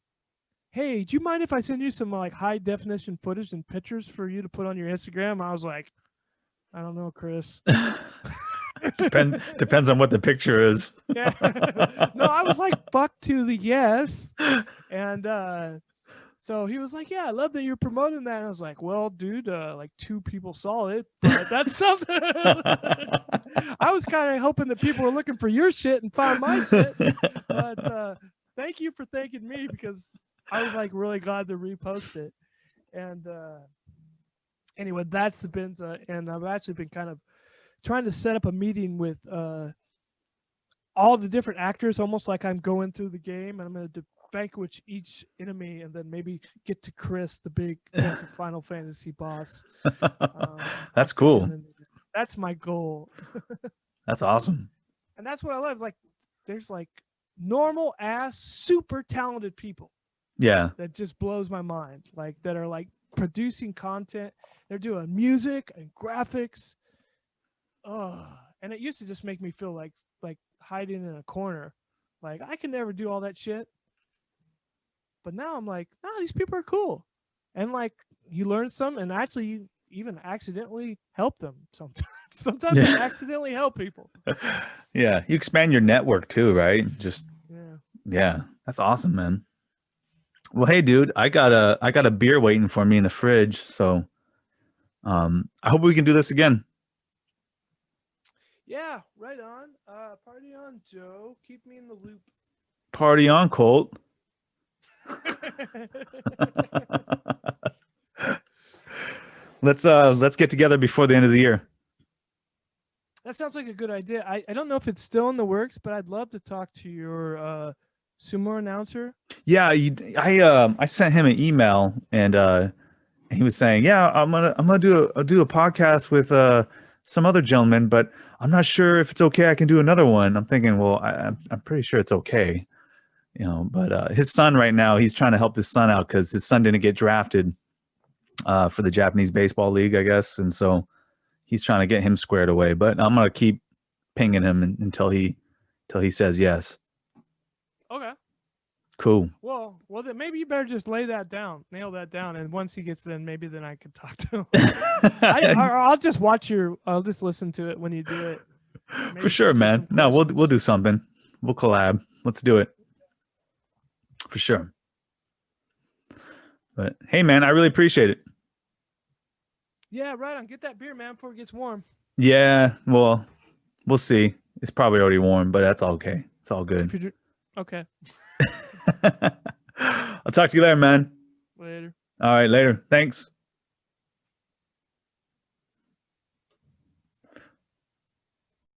hey, do you mind if I send you some like high definition footage and pictures for you to put on your Instagram? I was like, I don't know, Chris. Depends on what the picture is. Yeah. No, I was like, fuck to the yes. And so he was like, yeah, I love that you're promoting that. And I was like, well, dude, like 2 people saw it, but that's something. I was kind of hoping that people were looking for your shit and found my shit. But thank you for thanking me, because I was like really glad to repost it. And anyway, that's the Benza. And I've actually been kind of trying to set up a meeting with all the different actors, almost like I'm going through the game, and I'm going to vanquish each enemy and then maybe get to Chris, the big Final Fantasy boss. That's cool. That's my goal. That's awesome. And that's what I love. Like, there's like normal ass, super talented people. Yeah. That just blows my mind. Like, that are like producing content. They're doing music and graphics. Oh, and it used to just make me feel like hiding in a corner. Like, I can never do all that shit. But now I'm like, no, these people are cool. And like, you learn some, and actually you even accidentally help them sometimes. Sometimes you accidentally help people. Yeah. You expand your network too, right? Just yeah. That's awesome, man. Well, hey dude, I got a beer waiting for me in the fridge. So I hope we can do this again. Yeah, right on. Party on, Joe. Keep me in the loop. Party on, Colt. Let's get together before the end of the year. That sounds like a good idea. I don't know if it's still in the works, but I'd love to talk to your sumo announcer. Yeah, I sent him an email, and he was saying, yeah, I'm gonna do a podcast with some other gentleman, but I'm not sure if it's okay. I can do another one. I'm thinking, well, I'm pretty sure it's okay, But his son right now, he's trying to help his son out because his son didn't get drafted for the Japanese baseball league, I guess, and so he's trying to get him squared away. But I'm gonna keep pinging him until he says yes. Okay. Cool. Well, then maybe you better just nail that down, and once he gets then I can talk to him. I'll just I'll just listen to it when you do it. Maybe for sure, man. No, we'll do something. We'll collab. Let's do it. For sure. But hey, man, I really appreciate it. Yeah, right on. Get that beer, man, before it gets warm. Yeah, well, we'll see. It's probably already warm, but that's okay. It's all good. Okay. I'll talk to you later, man. Later. All right, later. Thanks.